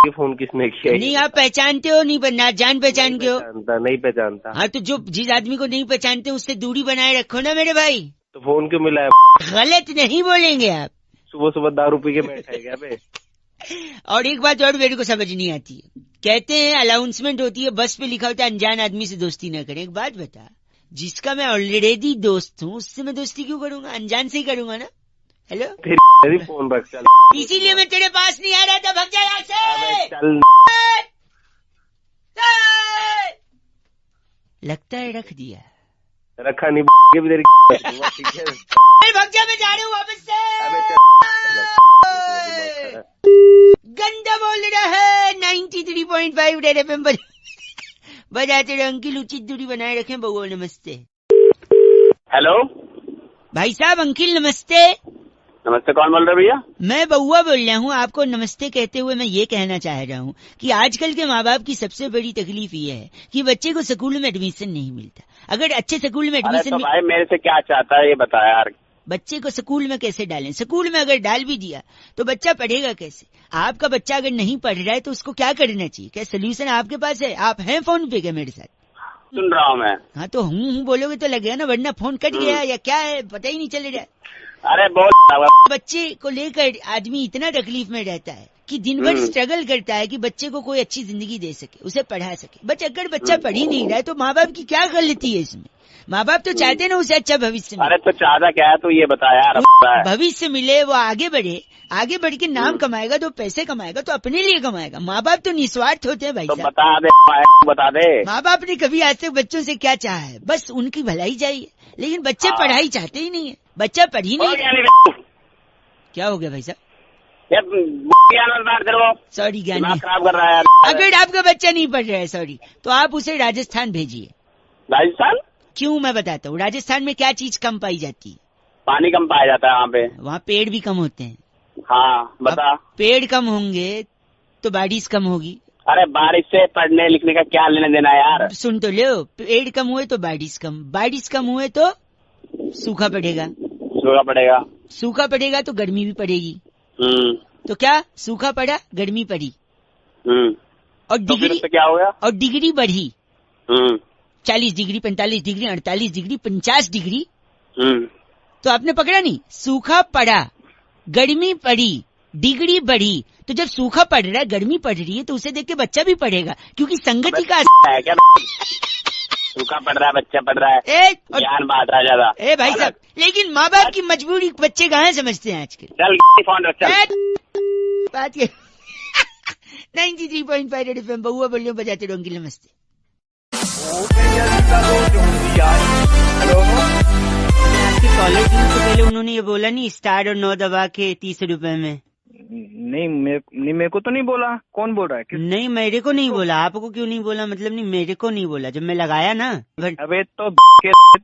ये फोन किसने किया? नहीं, आप पहचानते हो नहीं, ना जान पहचान के हो? नहीं पहचानता। हाँ, तो जो जिस आदमी को नहीं पहचानते उससे दूरी बनाए रखो ना मेरे भाई। तो फोन क्यों मिला है? गलत नहीं बोलेंगे आप। सुबह सुबह दारू पी के बैठा है क्या बे? और एक बात और मेरे को समझ नहीं आती है, कहते हैं अनाउंसमेंट होती है, बस पे लिखा होता है अनजान आदमी से दोस्ती न करें। एक बात बता, जिसका मैं ऑलरेडी दोस्त हूँ उससे मैं दोस्ती क्यों करूंगा? अनजान से ही करूंगा ना। हेलो, फिर फोन रख चल। इसीलिए मैं तेरे पास नहीं आ रहा था, भग जा यहाँ से। चल। लगता है रख दिया। रखा नहीं के भी तेरी ठीक है। भग जा, मैं जा रहा हूँ वापस से। गंदा बोल रहा है। 93.5 रेड FM बजाते रहे। अंकिल उचित दूरी बनाए रखें। बउआ नमस्ते। हेलो भाई साहब, अंकिल नमस्ते। नमस्ते, कौन बोल रहे भैया? मैं बउआ बोल रहा हूँ। आपको नमस्ते कहते हुए मैं ये कहना चाह रहा हूँ कि आजकल के माँ बाप की सबसे बड़ी तकलीफ ये है कि बच्चे को स्कूल में एडमिशन नहीं मिलता। अगर अच्छे स्कूल में एडमिशन भाई मेरे से क्या चाहता है ये बता यार। बच्चे को स्कूल में कैसे डालें? स्कूल में अगर डाल भी दिया तो बच्चा पढ़ेगा कैसे? आपका बच्चा अगर नहीं पढ़ रहा है तो उसको क्या करना चाहिए? क्या सोल्यूशन आपके पास है? आप हैं फोन पे क्या मेरे साथ? सुन रहा हूँ मैं। हाँ, तो हूँ बोलोगे तो लगेगा ना, वरना फोन कट गया या क्या है पता ही नहीं चल रहा है। अरे बहुत बच्चे को लेकर आदमी इतना तकलीफ में रहता है कि दिन भर स्ट्रगल करता है कि बच्चे को कोई अच्छी जिंदगी दे सके, उसे पढ़ा सके। बट अगर बच्चा पढ़ ही नहीं रहा है तो माँ बाप की क्या गलती है इसमें? माँ बाप तो चाहते हैं ना उसे अच्छा भविष्य मिले। अरे तो चाहता क्या है तू ये बता यार। भविष्य मिले, वो आगे बढ़े, आगे बढ़ के नाम कमाएगा, तो पैसे कमाएगा तो अपने लिए कमाएगा। माँ बाप तो निस्वार्थ होते हैं भाई तो साहब। बता दे। माँ बाप ने कभी आज तक बच्चों से क्या चाहा है? बस उनकी भलाई चाहिए। लेकिन बच्चे पढ़ाई चाहते ही नहीं है, बच्चा पढ़ ही नहीं। क्या हो गया भाई साहब? सॉरी ज्ञानी, खराब कर रहा है। अगर आपका बच्चा नहीं पढ़ रहा है, सॉरी, तो आप उसे राजस्थान भेजिए। राजस्थान क्यों मैं बताता हूँ। राजस्थान में क्या चीज कम पाई जाती है? पानी कम पाया जाता है वहाँ पे। वहाँ पेड़ भी कम होते हैं। हाँ बता। पेड़ कम होंगे तो बारिश कम होगी। अरे बारिश से पढ़ने लिखने का क्या लेने देना यार। सुन तो लो, पेड़ कम हुए तो बारिश कम, बारिश कम हुए तो सूखा पड़ेगा, सूखा पड़ेगा, सूखा पड़ेगा तो गर्मी भी पड़ेगी। तो क्या, सूखा पड़ा गर्मी पड़ी, और डिग्री तो क्या हो गया, और डिग्री बढ़ी 40 डिग्री 45 डिग्री 48 डिग्री 50 डिग्री। तो आपने पकड़ा नहीं, सूखा पड़ा गर्मी पड़ी डिग्री बढ़ी। तो जब सूखा पड़ रहा है गर्मी पड़ रही है तो उसे देख के बच्चा भी पढ़ेगा, क्योंकि संगति का है क्या। सूखा पड़ रहा है बच्चा पढ़ रहा है, ज्ञान बात आ ज्यादा। ए भाई साहब, लेकिन माँ बाप की मजबूरी बच्चे कहाँ समझते हैं आजकल। चल फोन रख चल। बात 93.5 रेड एफएम बहुआ बोलियो बजाते रहो। अंकिल नमस्ते। आपकी कॉलर ट्यून से पहले उन्होंने ये बोला नहीं, स्टार और 9 दबा के 30 रुपए में। नहीं मेरे को तो नहीं बोला। कौन बोल रहा है? नहीं मेरे को नहीं बोला। आपको क्यों नहीं बोला? मतलब नहीं, मेरे को नहीं बोला जब मैं लगाया ना। अबे तो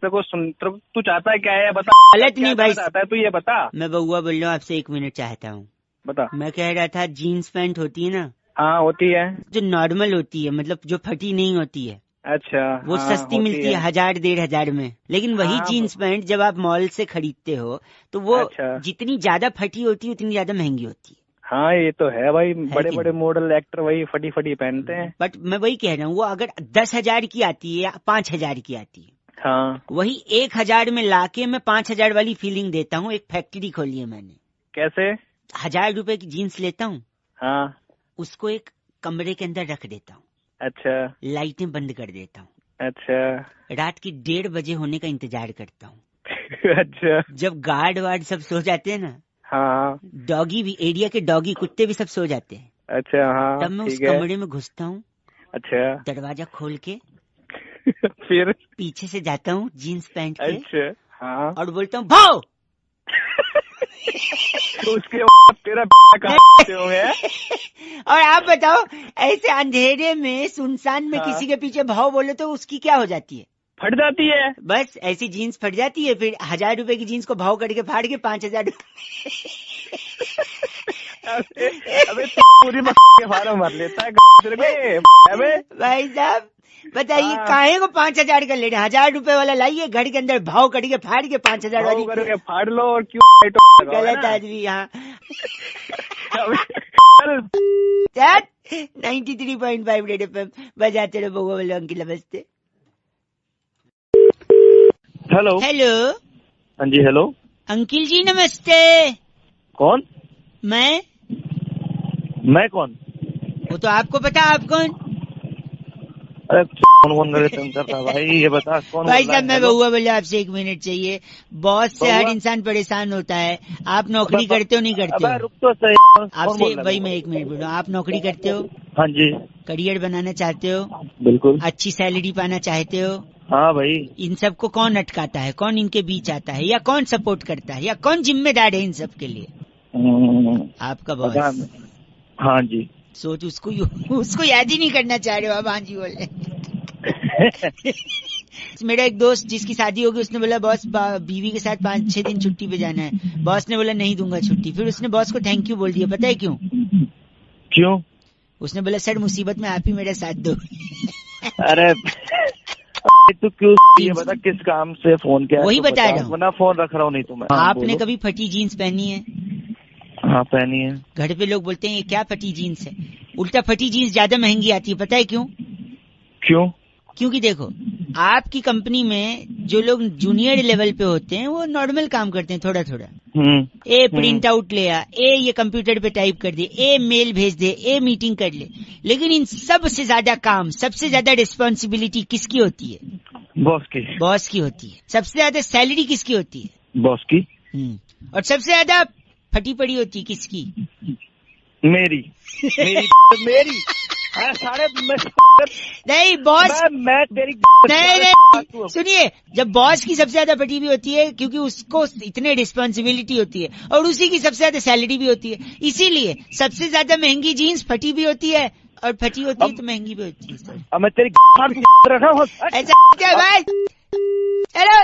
को सुन, तू चाहता है क्या है बता। गलत नहीं भाई, चाहता है तू ये बता। मैं बउआ बोल रहा हूँ आपसे, 1 मिनट चाहता हूँ। बता। मैं कह रहा था जीन्स पैंट होती है ना। हाँ होती है। जो नॉर्मल होती है, मतलब जो फटी नहीं होती है। अच्छा। वो सस्ती मिलती है 1000-1500 में। लेकिन वही जीन्स पैंट जब आप मॉल से खरीदते हो तो वो जितनी ज्यादा फटी होती है उतनी ज्यादा महंगी होती है। हाँ ये तो है भाई, बड़े बड़े मॉडल एक्टर वही फटी फटी पहनते हैं। बट मैं वही कह रहा हूँ, वो अगर 10,000 की आती है या 5,000 की आती है, हाँ वही 1,000 में लाके मैं 5,000 वाली फीलिंग देता हूँ। एक फैक्ट्री खोली है मैंने। कैसे? 1000 रुपए की जीन्स लेता हूँ, हाँ उसको एक कमरे के अंदर रख देता हूँ। अच्छा। लाइटें बंद कर देता हूँ। अच्छा। रात की 1:30 बजे होने का इंतजार करता हूँ। अच्छा। जब गार्ड वार्ड सब सो जाते हैं ना, हाँ, डॉगी भी, एरिया के डॉगी कुत्ते भी सब सो जाते हैं। अच्छा हाँ, तब मैं उस कमरे में घुसता हूँ। अच्छा। दरवाजा खोल के फिर पीछे से जाता हूँ जीन्स पैंट के। अच्छा हाँ। और बोलता हूँ भाव। उसके बाद तेरा कहाँ है? और आप बताओ, ऐसे अंधेरे में सुनसान में किसी के पीछे भाव बोले तो उसकी क्या हो जाती है? फट जाती है। बस ऐसी जीन्स फट जाती है। फिर 1000 रुपए की जीन्स को भाव करके फाड़ के 5,000। अबे पूरी के फार्म भर लेता है। अबे भाई साहब बताइए, काहे को 5,000 का लेना? 1000 रुपए वाला लाइए, घर के अंदर भाव करके फाड़ के 5,000 वाली करके फाड़ लो। और क्यों गलत आदमी यहाँ। 93.5 रेड एफएम बजाते रहो। बउआ बोलो अंकिल नमस्ते। Hello hello. हाँ जी हेलो। अंकिल जी नमस्ते। कौन? मैं कौन? वो तो आपको पता, आप कौन? अरे कौन कर रहा भाई, ये बता कौन? भाई साहब मैं बउआ बोले, आपसे 1 मिनट चाहिए। बॉस से हर इंसान परेशान होता है। आप नौकरी करते हो नहीं करते हो? रुक तो सही। आपसे भाई मैं 1 मिनट बोल रहा हूँ, आप नौकरी करते हो? हाँ जी। करियर बनाना चाहते हो? बिल्कुल। अच्छी सैलरी पाना चाहते हो? हाँ भाई। इन सब को कौन अटकाता है? कौन इनके बीच आता है? या कौन सपोर्ट करता है? या कौन जिम्मेदार है इन सब के लिए? आपका बॉस। हाँ जी। सोच, उसको याद ही नहीं करना चाह रहे हो आप। हाँ जी बोले। मेरा एक दोस्त जिसकी शादी होगी, उसने बोला बॉस बीवी के साथ 5-6 दिन छुट्टी पे जाना है। बॉस ने बोला नहीं दूंगा छुट्टी। फिर उसने बॉस को थैंक यू बोल दिया। पता है क्यों? उसने बोला सर मुसीबत में आप ही मेरा साथ दो। अरे तू क्यों ये बता किस काम से फोन किया? वही बता रहा हूँ। फोन रख रहा हूँ नहीं तो मैं। आपने कभी फटी जीन्स पहनी है? हाँ पहनी है। घर पे लोग बोलते हैं ये क्या फटी जीन्स है। उल्टा फटी जीन्स ज्यादा महंगी आती है। पता है क्यों? क्योंकि देखो, आपकी कंपनी में जो लोग जूनियर लेवल पे होते हैं वो नॉर्मल काम करते हैं, थोड़ा थोड़ा। ए प्रिंट आउट ले आ, ए ये कंप्यूटर पे टाइप कर दे, ए मेल भेज दे, ए मीटिंग कर ले। लेकिन इन सबसे ज्यादा काम, सबसे ज्यादा रिस्पॉन्सिबिलिटी किसकी होती है? बॉस की होती है। सबसे ज्यादा सैलरी किसकी होती है? बॉस की। और सबसे ज्यादा फटी पड़ी होती है किसकी? मेरी। साढ़े नहीं बॉस, मैं तेरी नहीं सुनिए, जब बॉस की सबसे ज्यादा फटी भी होती है क्योंकि उसको इतने रिस्पॉन्सिबिलिटी होती है, और उसी की सबसे ज्यादा सैलरी भी होती है। इसीलिए सबसे ज्यादा महंगी जीन्स फटी भी होती है, और फटी होती है तो महंगी भी होती है। अब मैं तेरी ऐसा क्या भाई? हेलो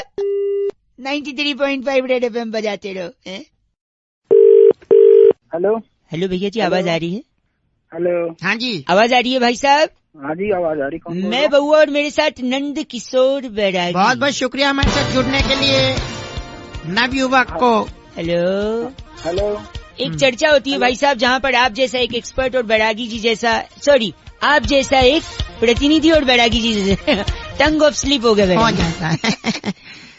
93.5 रेड FM बजाते रहो। हेलो हेलो भैया जी, आवाज आ रही है? हेलो। हाँ जी, आवाज आ रही है भाई साहब? हाँ जी, आवाज आ रही। कौन बोल रहा? मैं बउआ और मेरे साथ नंद किशोर बैरागी। बहुत बहुत शुक्रिया हमारे साथ जुड़ने के लिए नव युवक को। Hello hello. एक चर्चा होती है भाई साहब, जहाँ पर आप जैसा एक एक्सपर्ट और बैरागी जी जैसा, सॉरी आप जैसा एक प्रतिनिधि और बैरागी जी जैसा टंग ऑफ स्लिप हो गया हो जाता है।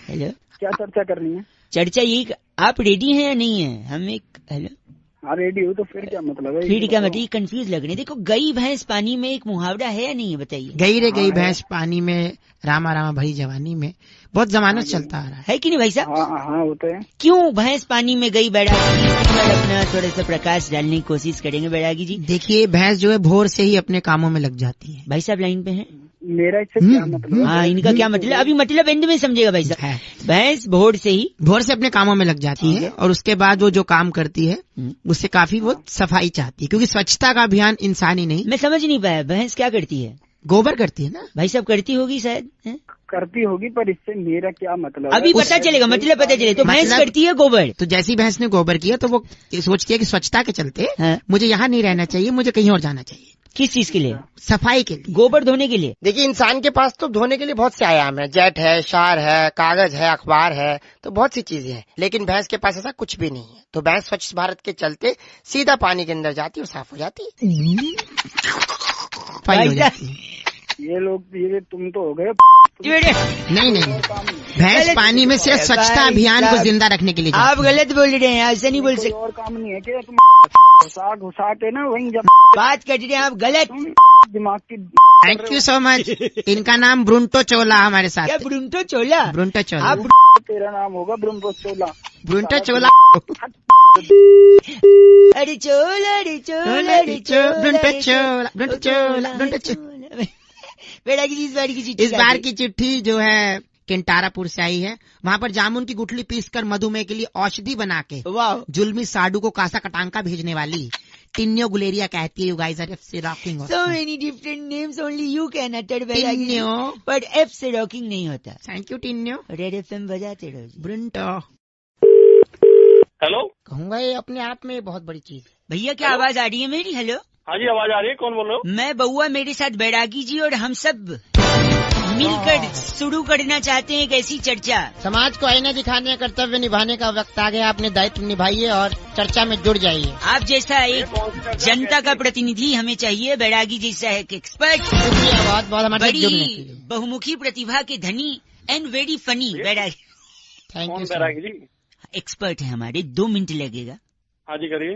हेलो, क्या चर्चा करनी है? चर्चा यही, आप रेडी हैं या नहीं है? हम एक हेलो, हाँ रेडी हो तो फिर क्या मतलब है? फिर क्या मतलब, कंफ्यूज लग रहे हैं। देखो, गई भैंस पानी में एक मुहावरा है या नहीं है, बताइए। गई रे गई भैंस पानी में, रामा रामा भरी जवानी में, बहुत जमानत चलता आ रहा है कि नहीं भाई साहब? हाँ होते हैं। क्यों भैंस पानी में गई बैरागी जी? अपना थोड़ा सा प्रकाश डालने की कोशिश करेंगे बैरागी जी। देखिए, भैंस जो है भोर से ही अपने कामों में लग जाती है। भाई साहब लाइन पे हैं? मेरा इससे क्या मतलब? हाँ, इनका क्या मतलब, अभी मतलब एंड में समझेगा भाई साहब। भैंस भोर से अपने कामों में लग जाती है और उसके बाद वो जो काम करती है उससे काफी वो सफाई चाहती है, क्योंकि स्वच्छता का अभियान इंसान ही नहीं। मैं समझ नहीं पाया, भैंस क्या करती है? गोबर करती है ना भाई साहब, करती होगी शायद। करती होगी, पर इससे मेरा क्या मतलब? अभी पता चलेगा, मतलब पता चले। तो भैंस करती है गोबर, तो जैसी भैंस ने गोबर किया तो वो सोचती है कि स्वच्छता के चलते मुझे यहाँ नहीं रहना चाहिए, मुझे कहीं और जाना चाहिए। किस चीज के लिए? सफाई के लिए, गोबर धोने के लिए। देखिए, इंसान के पास तो धोने के लिए बहुत से आयाम है, जेट है, शार है, कागज है, अखबार है, तो बहुत सी चीजें हैं। लेकिन भैंस के पास ऐसा कुछ भी नहीं है। तो भैंस स्वच्छ भारत के चलते सीधा पानी के अंदर जाती है और साफ हो जाती है। ये लोग, ये तुम तो हो गए। नहीं, भैंस पानी में सिर्फ स्वच्छता अभियान को जिंदा रखने के लिए। आप गलत बोल रहे हैं, ऐसा नहीं बोल सकते। और काम नहीं है क्या? तुम घुसा के ना वहीं जब बात कर रहे हैं आप गलत। दिमाग की। Thank you so much. इनका नाम ब्रुंटो चोला हमारे साथ। क्या ब्रुंटो चोला? ब्रुंटो चोला। तेरा नाम होगा ब्रुंटो चोला। ब्रुंटो चोला। अरे चोला, अरे चोला, अरे चोला, ब्रुंटो चोला, ब्रुंटो चोला, ब्रुंटो चोला। बैरागी जी, इस बार की चिट्ठी जो है केंटारापुर से आई है। वहाँ पर जामुन की गुठली पीसकर मधुमेह के लिए औषधि बना के जुल्मी साडू को कासा कटांका भेजने वाली टिन्यो गुलेरिया कहती है, यू गाइस आर एफ से rocking. So many different names, only you can utter Tinyo, but F से रॉकिंग नहीं होता। Thank you Tinyo. Red FM बजाते रहो। ब्रुंटो। हेलो, कहूँगा ये अपने आप में बहुत बड़ी चीज है। भैया क्या आवाज आ रही है मेरी? हेलो, हाँ जी आवाज आ रही है। कौन बोल रहे हो? मैं बउआ, मेरे साथ बैरागी जी और हम सब मिलकर शुरू करना चाहते हैं एक ऐसी चर्चा। समाज को आईना दिखाने का कर्तव्य निभाने का वक्त आ गया। अपने दायित्व निभाइए और चर्चा में जुड़ जाइए। आप जैसा एक जनता का प्रतिनिधि हमें चाहिए, बैरागी जैसा एक एक्सपर्ट। शुक्रिया बहुत बहुत हमारे साथ जुड़ने के लिए। बहुमुखी प्रतिभा के धनी and very funny Bairagi. Thank you Bairagi ji. Expert है हमारे, 2 मिनट लगेगा। हाँ जी करिए।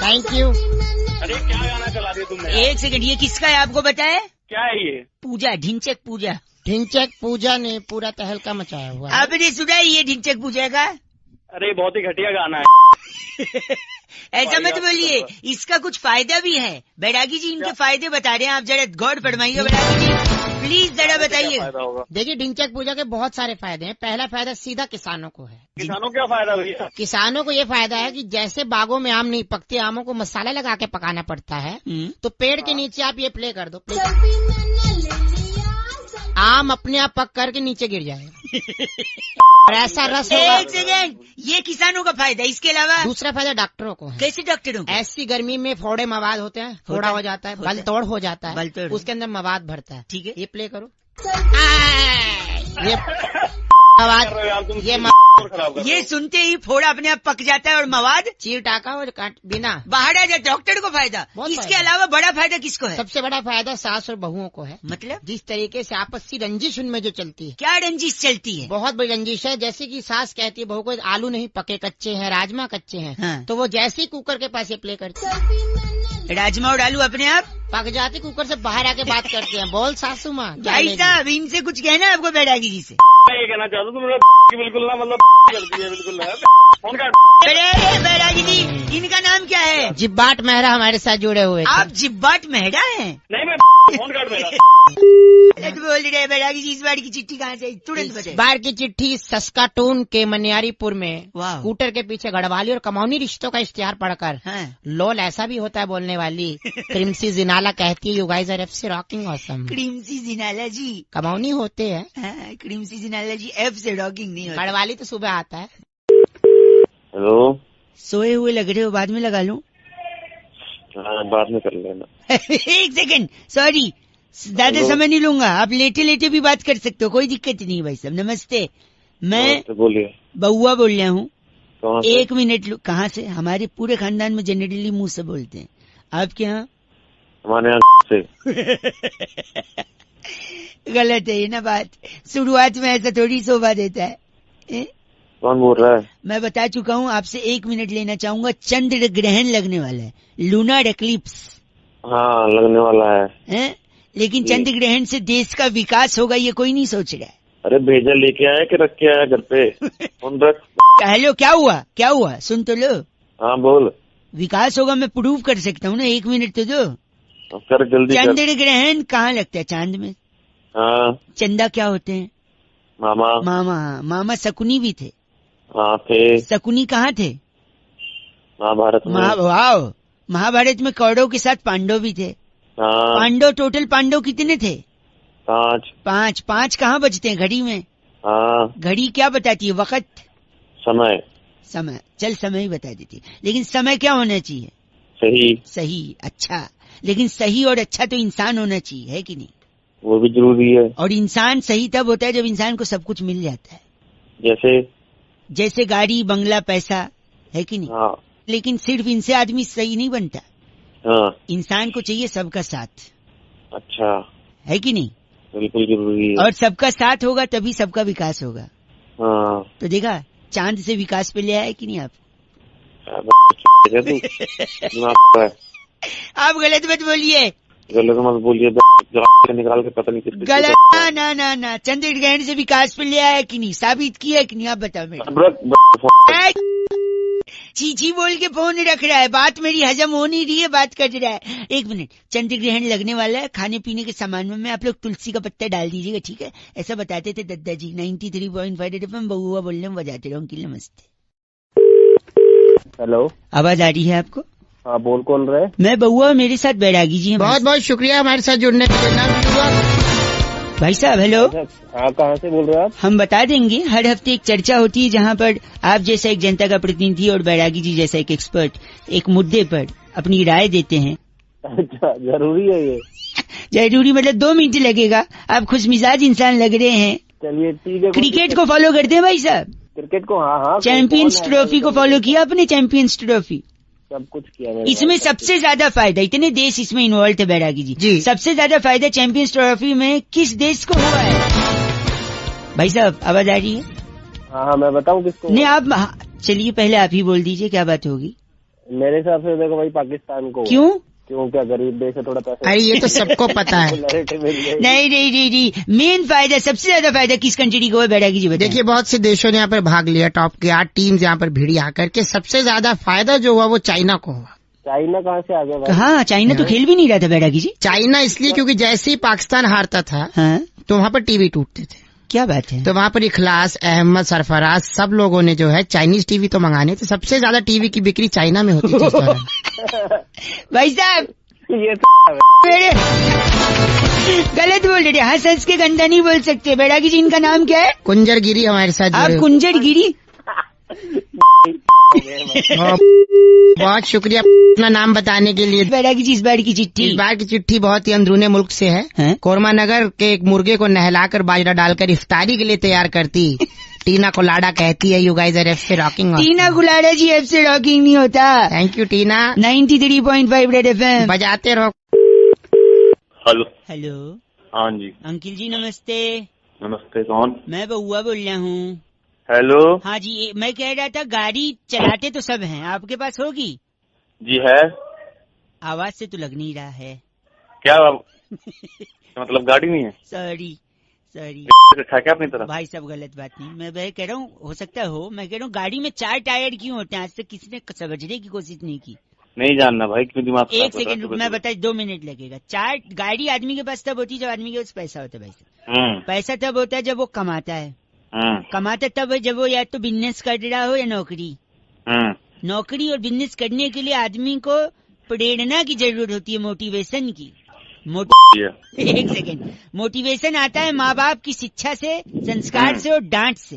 Thank you. अरे क्या गाना चला दिया तुमने? 1 सेकंड, ये किसका है आपको बताया? क्या है ये? पूजा, ढिंचक पूजा। ढिंचक पूजा ने पूरा तहलका मचाया हुआ है। आपने सुना है ये ढिंचक पूजा का? अरे बहुत ही घटिया गाना है। ऐसा मत बोलिए, इसका कुछ फायदा भी है। बैरागी जी इनके फायदे बता रहे हैं, आप जरा गौर फरमाइए बैरागी जी, प्लीज जरा बताइए। देखिए, ढिंचक पूजा के बहुत सारे फायदे हैं। पहला फायदा सीधा किसानों को है। किसानों क्या फायदा भैया? किसानों को ये फायदा है कि जैसे बागों में आम नहीं पकते, आमों को मसाला लगा के पकाना पड़ता है, तो पेड़ के नीचे आप ये प्ले कर दो, आम अपने आप पक करके नीचे गिर जाएगा और ऐसा रस होगा। 1 सेकंड, ये किसानों का फायदा। इसके अलावा दूसरा फायदा डॉक्टरों को है। कैसे डॉक्टरों को? ऐसी गर्मी में फोड़े मवाद होते हैं, फोड़ा हो जाता है, बल तोड़ हो जाता है, बलतोड़। उसके अंदर मवाद भरता है। ठीक है, ये प्ले करो। ये मवाद, ये सुनते ही फोड़ा अपने आप पक जाता है और मवाद चीर टाका और काट बिना बाहर आ जाए। डॉक्टर को फायदा। इसके अलावा बड़ा फायदा किसको है? सबसे बड़ा फायदा सास और बहुओं को है। मतलब जिस तरीके से आपसी रंजिश उनमें जो चलती है। क्या रंजिश चलती है? बहुत बड़ी रंजिश है। जैसे कि सास कहती है बहू को, आलू नहीं पके कच्चे हैं, राजमा कच्चे हैं। हाँ। तो वो जैसे ही कुकर के पास ये प्ले करती है, राजमा और आलू अपने आप पक जाते, कुकर से बाहर आके बात करते हैं, बोल सासू माँ। भाई साहब, इनसे कुछ कहना है आपको बैरागी जी से? मैं ये कहना चाहता हूँ, तुम बिल्कुल ना मतलब करती है बिल्कुल ना। फोन का अरे बैरागी जी, इनका नाम क्या है? जिब्बाट मेहरा हमारे साथ जुड़े हुए थे। आप जिब्बाट मेहरा हैं? नहीं, मैं फोन काट मेरा। बोल रहे बैरागी जी, इस बार की चिट्ठी कहाँ से तुरंत बचे? बार की चिट्ठी सस्काटून के मनियारीपुर में वाह। स्कूटर के पीछे गढ़वाली और कमौनी रिश्तों का इश्तिहार पढ़कर लोल ऐसा भी होता है बोलने वाली क्रिमसी जिनाला कहती है, यू गाइस आर एफसी रॉकिंग ऑसम। क्रिमसी जिनाला जी कमौनी होते हैं, क्रिमसी जिनाला जी एफ से रॉकिंग नहीं होता। गढ़वाली तो सुबह आता है। हेलो, सोए हुए लग रहे हो, बाद में लगा लूं? हाँ बाद में कर लेना। एक सेकंड, सॉरी, ज्यादा समय नहीं लूंगा, आप लेटे लेटे भी बात कर सकते हो, कोई दिक्कत नहीं भाई साहब। नमस्ते, मैं बोलिए। बउआ बोल रहा हूँ। कहाँ से? 1 मिनट कहाँ से? हमारे पूरे खानदान में जनरली मुंह से बोलते हैं, आपके यहाँ? हमारे यहाँ से। गलत है ये ना बात, शुरुआत में ऐसा थोड़ी शोभा देता है। कौन बोल रहा है? मैं बता चुका हूँ, आपसे 1 मिनट लेना चाहूंगा। चंद्र ग्रहण लगने वाला है, लूनार एक्लिप्स। हाँ लगने वाला है। लेकिन चंद्र ग्रहण से देश का विकास होगा ये कोई नहीं सोच रहा है। अरे भेजा लेके आया कि रख के आया घर पे? फोन रख। हेलो, क्या हुआ? क्या हुआ? सुन तो लो। हाँ बोल। विकास होगा, मैं प्रूव कर सकता हूँ ना, 1 मिनट तो दो। कर जल्दी कर। चंद्र ग्रहण कहाँ लगता है? चांद में। हाँ। चंदा क्या होते हैं? मामा। मामा। मामा शकुनी भी थे। हाँ थे। शकुनी कहाँ थे? महाभारत में। वाह, महाभारत में कौरव के साथ पांडव भी थे। हाँ। पांडव, टोटल पांडव कितने थे? 5। 5 कहाँ बजते हैं घड़ी में? हाँ। घड़ी क्या बताती है? वक्त, समय। चल समय ही बता देती है, लेकिन समय क्या होना चाहिए? सही। अच्छा, लेकिन सही और अच्छा तो इंसान होना चाहिए, है कि नहीं? वो भी जरूरी है। और इंसान सही तब होता है जब इंसान को सब कुछ मिल जाता है, जैसे गाड़ी, बंगला, पैसा, है कि नहीं? हाँ। लेकिन सिर्फ इनसे आदमी सही नहीं बनता। हाँ। इंसान को चाहिए सबका साथ। अच्छा। है कि नहीं? बिल्कुल जरूरी है। और सबका साथ होगा तभी सबका विकास होगा। हाँ। तो देखा, चांद से विकास पे ले आए कि नहीं आप? आप गलत मत बोलिए। गलत मत बोलिए, निकाल के पता नहीं किस गलत। ना, चंद्र ग्रहण से विकास पे ले आया कि नहीं? साबित किया कि नहीं? आप बताओ मेरे। चीची बोल के फोन रख रहा है, बात मेरी हजम हो नहीं रही है, बात कर रहा है। 1 मिनट, चंद्र ग्रहण लगने वाला है, खाने पीने के सामान में आप लोग तुलसी का पत्ता डाल दीजिएगा, ठीक है? ऐसा बताते थे दादाजी। 93.5 FM बउआ बोल रहे हैं, बजाते रहो। अंकिल नमस्ते। हेलो, आवाज आ रही है आपको? हाँ बोल, कौन रहे? मैं बउआ, मेरे साथ बैरागी जी हैं। बहुत बहुत शुक्रिया हमारे साथ जुड़ने के लिए। भाई साहब हेलो। हाँ कहाँ से बोल रहे हैं आप? हम बता देंगे, हर हफ्ते एक चर्चा होती है जहाँ पर आप जैसा एक जनता का प्रतिनिधि और बैरागी जी जैसा एक एक्सपर्ट एक मुद्दे पर अपनी राय देते हैं। अच्छा, जरूरी है ये? जरूरी मतलब 2 मिनट लगेगा। आप खुशमिजाज इंसान लग रहे हैं। चलिए ठीक है। क्रिकेट को फॉलो करते हैं भाई साहब? क्रिकेट को? हाँ। चैंपियंस ट्रॉफी को फॉलो किया आपने? चैंपियंस ट्रॉफी सब कुछ किया। इसमें सबसे ज्यादा फायदा, इतने देश इसमें इन्वॉल्व थे बैरागी जी, सबसे ज्यादा फायदा चैंपियंस ट्रॉफी में किस देश को हुआ है? भाई साहब आवाज आ रही है? हाँ मैं बताऊँ किसको? नहीं आप चलिए पहले आप ही बोल दीजिए, क्या बात होगी? मेरे हिसाब से देखो भाई, पाकिस्तान को। क्यों? क्या गरीब देश है, थोड़ा पैसा। अरे ये तो सबको पता है। नहीं, मेन फायदा, सबसे ज्यादा फायदा किस कंट्री को है बैरागी जी बताइए? देखिए बहुत से देशों ने यहाँ पर भाग लिया, टॉप के 8 टीम्स यहाँ पर भिड़ी आकर के। सबसे ज्यादा फायदा जो हुआ वो चाइना को हुआ। चाइना कहाँ से आ गया भाई? हाँ, चाइना तो खेल भी नहीं रहा था बैरागी जी। चाइना इसलिए क्योंकि जैसे ही पाकिस्तान हारता था तो वहाँ पर टीवी टूटते थे। क्या बात है? तो वहाँ पर इखलास, अहमद, सरफराज सब लोगों ने जो है चाइनीज टीवी तो मंगाने थे। सबसे ज्यादा टीवी की बिक्री चाइना में होती थी। भाई साहब ये गलत बोल रहे, हंस हंस के गंदा नहीं बोल सकते। बैरागी जी इनका नाम क्या है? कुंजर गिरी हमारे साथ। आप कुंजर गिरी? बहुत शुक्रिया अपना नाम बताने के लिए। बैरागी जी इस बार की चिट्ठी बहुत ही अंदरूने मुल्क से है। कोरमा नगर के एक मुर्गे को नहलाकर बाजरा डालकर इफ्तारी के लिए तैयार करती टीना को लाड़ा कहती है, यू गाइस आर एफ से रॉकिंग। टीना गुलाड़ा जी एफ से रॉकिंग नहीं होता। Thank you Tina. 93.5 red FM बजाते रहो। हेलो। हाँ जी। अंकिल जी नमस्ते। नमस्ते, कौन? मैं बउआ बोल रहा हूँ। हेलो। हाँ जी, मैं कह रहा था गाड़ी चलाते तो सब हैं, आपके पास होगी? जी है। आवाज से तो लग नहीं रहा है। क्या मतलब गाड़ी नहीं है? सॉरी क्या अपनी तरफ? भाई सब गलत बात नहीं, मैं कह रहा हूँ हो सकता हो, मैं कह रहा हूँ गाड़ी में 4 टायर क्यों होते हैं? आज तक किसी ने समझने की कोशिश नहीं की। नहीं जानना भाई, क्यों दिमाग खराब एक कर रहा है? सेकंड रुक, मैं बता, 2 मिनट लगेगा। गाड़ी आदमी के पास तब होती है जब आदमी के पास पैसा होता है भाई साहब। पैसा तब होता है जब वो कमाता है। कमाता तब है जब वो या तो बिजनेस कर रहा हो या नौकरी। नौकरी और बिजनेस करने के लिए आदमी को प्रेरणा की जरूरत होती है, मोटिवेशन की। एक सेकंड, मोटिवेशन आता है माँ बाप की शिक्षा से, संस्कार से और डांट से।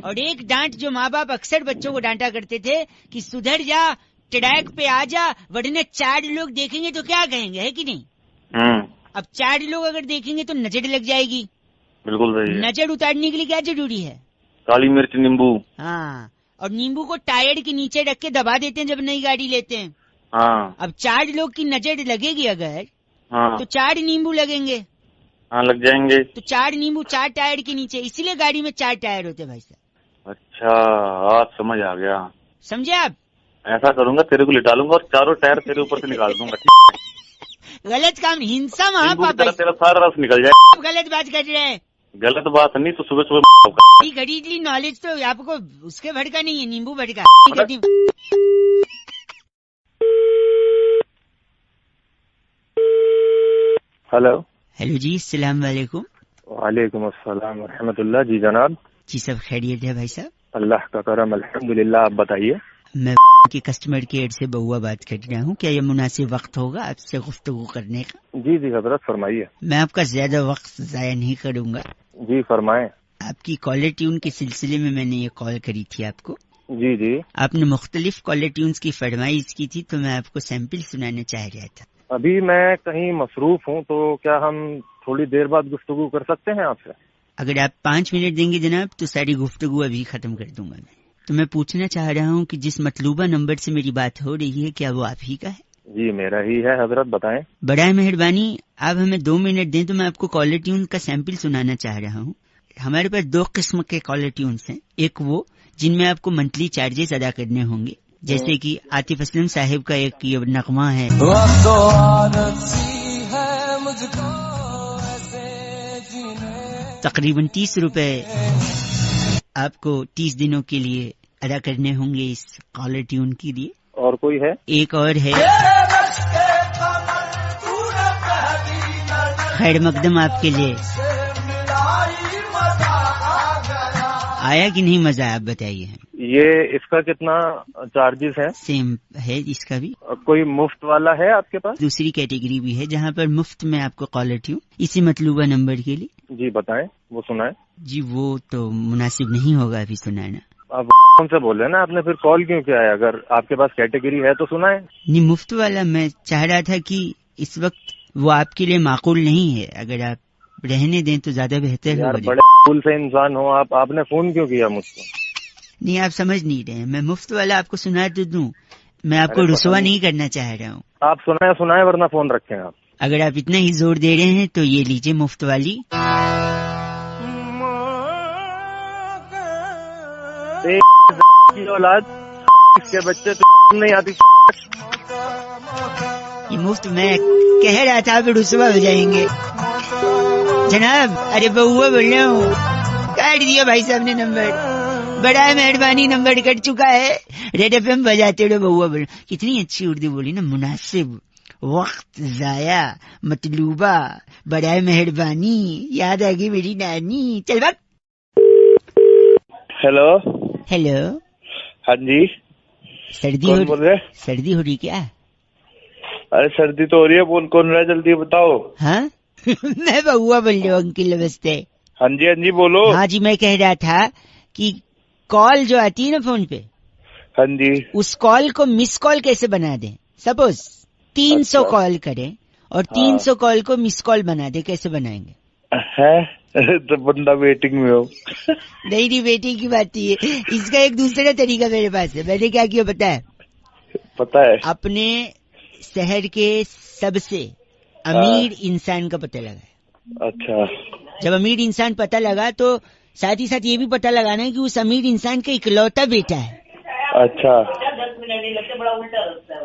और एक डांट जो माँ बाप अक्सर बच्चों को डांटा करते थे कि सुधर जा, ट्रैक पे आ जा, वरना 4 लोग देखेंगे तो क्या कहेंगे, है कि नहीं? अब 4 लोग अगर देखेंगे तो नजर लग जाएगी। बिल्कुल सही है। नजर उतारने के लिए क्या जरूरी है? काली मिर्च, नींबू। हाँ, और नींबू को टायर के नीचे रख के दबा देते हैं जब नई गाड़ी लेते हैं। हाँ। अब 4 लोग की नजर लगेगी अगर, हाँ, तो 4 नींबू लगेंगे। हाँ लग जाएंगे। तो 4 नींबू 4 टायर के नीचे, इसीलिए गाड़ी में 4 टायर होते हैं भाई साहब। अच्छा, आज समझ आ गया। समझे आप? ऐसा करूंगा, तेरे को लिटा लूंगा और 4 टायर तेरे ऊपर से निकाल दूंगा। गलत काम, हिंसा महापाप, तेरा सारा रस निकल जाए। गलत बात कर रहे हैं। गलत बात नहीं तो सुबह सुबह घड़ी ली नॉलेज तो आपको उसके भड़का नहीं है, नींबू भड़का। हेलो। हेलो जी, अस्सलाम वालेकुम। वालेकुम अस्सलाम रहमतुल्लाह। जी जनाब। जी सब खैरियत है भाई साहब? अल्लाह का करम अल्हम्दुलिल्लाह। आप बताइए। मैं की कस्टमर केयर से बहुआ बात कर रहा हूँ। क्या ये मुनासिब वक्त होगा आपसे गुफ्तगू करने का? जी जी हजरत फरमाइए। मैं आपका ज्यादा वक्त जाया नहीं करूँगा। जी फरमाएं। आपकी कॉलर ट्यून के सिलसिले में मैंने ये कॉल करी थी आपको। जी जी। आपने मुख्तलिफ कॉलर ट्यून्स की फरमाइश की थी, तो मैं आपको सैंपल सुनाने चाह रहा था। अभी मैं कहीं मसरूफ हूँ, तो क्या हम थोड़ी देर बाद गुफ्तगू कर सकते हैं आपसे? अगर आप 5 मिनट देंगे जनाब तो सारी गुफ्तगू अभी खत्म कर दूंगा मैं। तो मैं पूछना चाह रहा हूँ कि जिस मतलूबा नंबर से मेरी बात हो रही है, क्या वो आप ही का है? जी मेरा ही है हजरत, बताएं। बड़ा मेहरबानी, आप हमें 2 मिनट दें तो मैं आपको कॉलर ट्यून का सैंपल सुनाना चाह रहा हूँ। हमारे पास 2 किस्म के कॉलर ट्यून्स हैं। एक वो जिनमें आपको मंथली चार्जेस अदा करने होंगे, जैसे कि आतिफ असलम साहिब का एक ये नगमा है, तकरीबन 30 रुपए आपको 30 दिनों के लिए अदा करने होंगे इस कॉलर ट्यून के लिए। और कोई है? एक और है, खैर मकदम आपके लिए। आया कि नहीं मजा, आप बताइए। ये इसका कितना चार्जेस है? सेम है इसका भी। कोई मुफ्त वाला है आपके पास? दूसरी कैटेगरी भी है जहाँ पर मुफ्त में आपको कॉलर ट्यून इसी मतलूबा नंबर के लिए। जी बताएं, वो सुनाएं। जी वो तो मुनासिब नहीं होगा अभी सुनाना। आप कौन से बोल रहे हैं ना, आपने फिर कॉल क्यों किया है? अगर आपके पास कैटेगरी है तो सुनाएं। नहीं, मुफ्त वाला मैं चाह रहा था कि इस वक्त वो आपके लिए माकूल नहीं है, अगर आप रहने दें तो ज्यादा बेहतर यार होगा। बड़े फूल से इंसान हो आप, आपने फोन क्यों किया मुझको? नहीं आप समझ नहीं रहे हैं, मैं मुफ्त वाला आपको सुना तो दूं, मैं आपको रुसवा नहीं करना चाह रहा हूँ। आप सुनाए वरना फोन रखें आप। अगर आप इतना ही जोर दे रहे हैं तो ये लीजिए मुफ्त वाली। की औलाद के बच्चे तो नहीं आती। ये मुफ्त मैं कह रहा था, आप रुसवा हो जाएंगे जनाब। अरे बहुआ बोल रहा हूँ, काट दिया भाई साहब ने नंबर। बड़ा मेहरबानी, नंबर कट चुका है। रेड एफएम बजाते रहो बहुआ बोल। कितनी अच्छी उर्दू बोली ना, मुनासिब, वक्त जाया, मतलूबा, बड़ा मेहरबानी, याद आ गई मेरी नानी। चल बात। हेलो। हेलो। हाँ जी। सर्दी बोल रहे? सर्दी हो रही क्या? अरे सर्दी तो हो रही है, कौन रहा है जल्दी बताओ। हाँ मैं बहुआ बोल रहा हूँ अंकिल, नमस्ते। हाँ जी बोलो। हाँ जी, मैं कह रहा था कि कॉल जो आती है ना फोन पे, हाँ जी, उस कॉल को मिस कॉल कैसे बना दें? सपोज 300 कॉल करें और 300 कॉल को मिस कॉल बना दे, कैसे बनाएंगे? है तो बंदा वेटिंग में हो। नहीं वेटिंग की बात नहीं है, इसका एक दूसरा तरीका मेरे पास है। मैंने क्या किया पता है? अपने शहर के सबसे अमीर इंसान का पता लगा। अच्छा। जब अमीर इंसान पता लगा तो साथ ही साथ ये भी पता लगाना है कि उस अमीर इंसान का इकलौता बेटा है। अच्छा।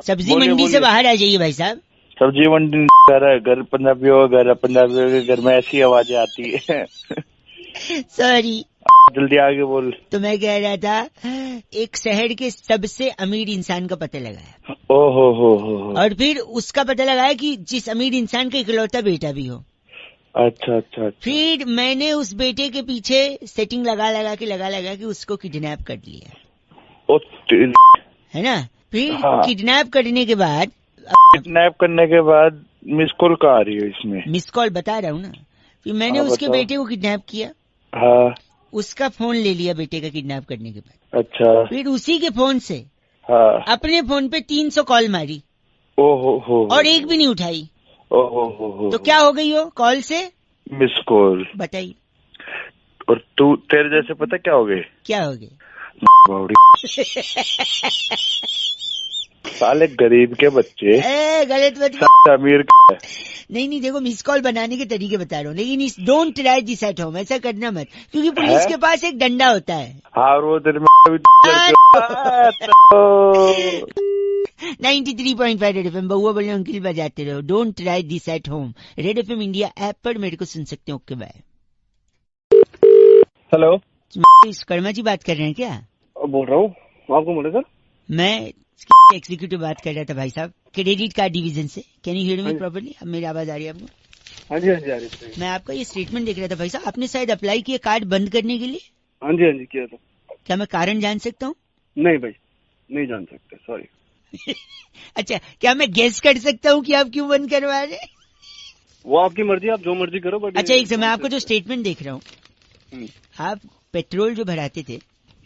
सब्जी मंडी से बाहर आ जाइए भाई साहब। सब्जी मंडी घर पंजाबी हो, घर पंजाबी हो, घर में ऐसी आवाजें आती है। सॉरी जल्दी आगे बोल। तो मैं कह रहा था एक शहर के सबसे अमीर इंसान का पता लगाया। ओहो हो। और फिर उसका पता लगाया कि जिस अमीर इंसान का इकलौता बेटा भी हो। अच्छा। फिर मैंने उस बेटे के पीछे सेटिंग लगा के उसको किडनैप कर लिया, है ना। फिर किडनैप करने के बाद मिस कॉल का आ रही है इसमें। मिस कॉल बता रहा हूँ ना। फिर मैंने उसके बेटे को किडनैप किया। हाँ। उसका फोन ले लिया बेटे का किडनैप करने के बाद। अच्छा। फिर उसी के फोन से अपने फोन पे 300 कॉल मारी। ओहो। और एक भी नहीं उठाई। ओहो। तो क्या हो गई हो कॉल से? Miss call. बताइए। और तू तेरे जैसे पता क्या हो गए? क्या हो गए? साले गरीब के बच्चे। गलत अमीर। नहीं देखो, मिस कॉल बनाने के तरीके बता रहा हूँ, लेकिन don't try this at home, ऐसा करना मत, क्योंकि पुलिस के पास एक डंडा होता है। हाँ, वो तेरे 93.5 रेड FM बउआ बोले अंकिल बजाते रहो। Don't try this at home. Red FM India app पर मेरे को सुन सकते हो। Okay bye. Hello, Karma ji बात कर रहे हैं क्या? बोल रहा हूँ। आपको बोले सर? मैं एग्जीक्यूटिव बात कर रहा था भाई साहब, क्रेडिट कार्ड डिवीजन से। Can you hear me properly? अब मेरी आवाज आ रही है आपको? हाँ जी आ रही है। मैं आपका ये स्टेटमेंट देख रहा था भाई साहब, आपने शायद अप्लाई किया कार्ड बंद करने के लिए। हाँ जी किया था। क्या मैं कारण जान सकता हूँ? नहीं भाई, नहीं जान सकते, सॉरी। अच्छा, क्या मैं गेस कर सकता हूँ कि आप क्यों बंद करवा रहे? वो आपकी मर्जी, आप जो मर्जी करो। बट अच्छा, एक समय आपको जो स्टेटमेंट देख रहा हूँ, आप पेट्रोल जो भराते थे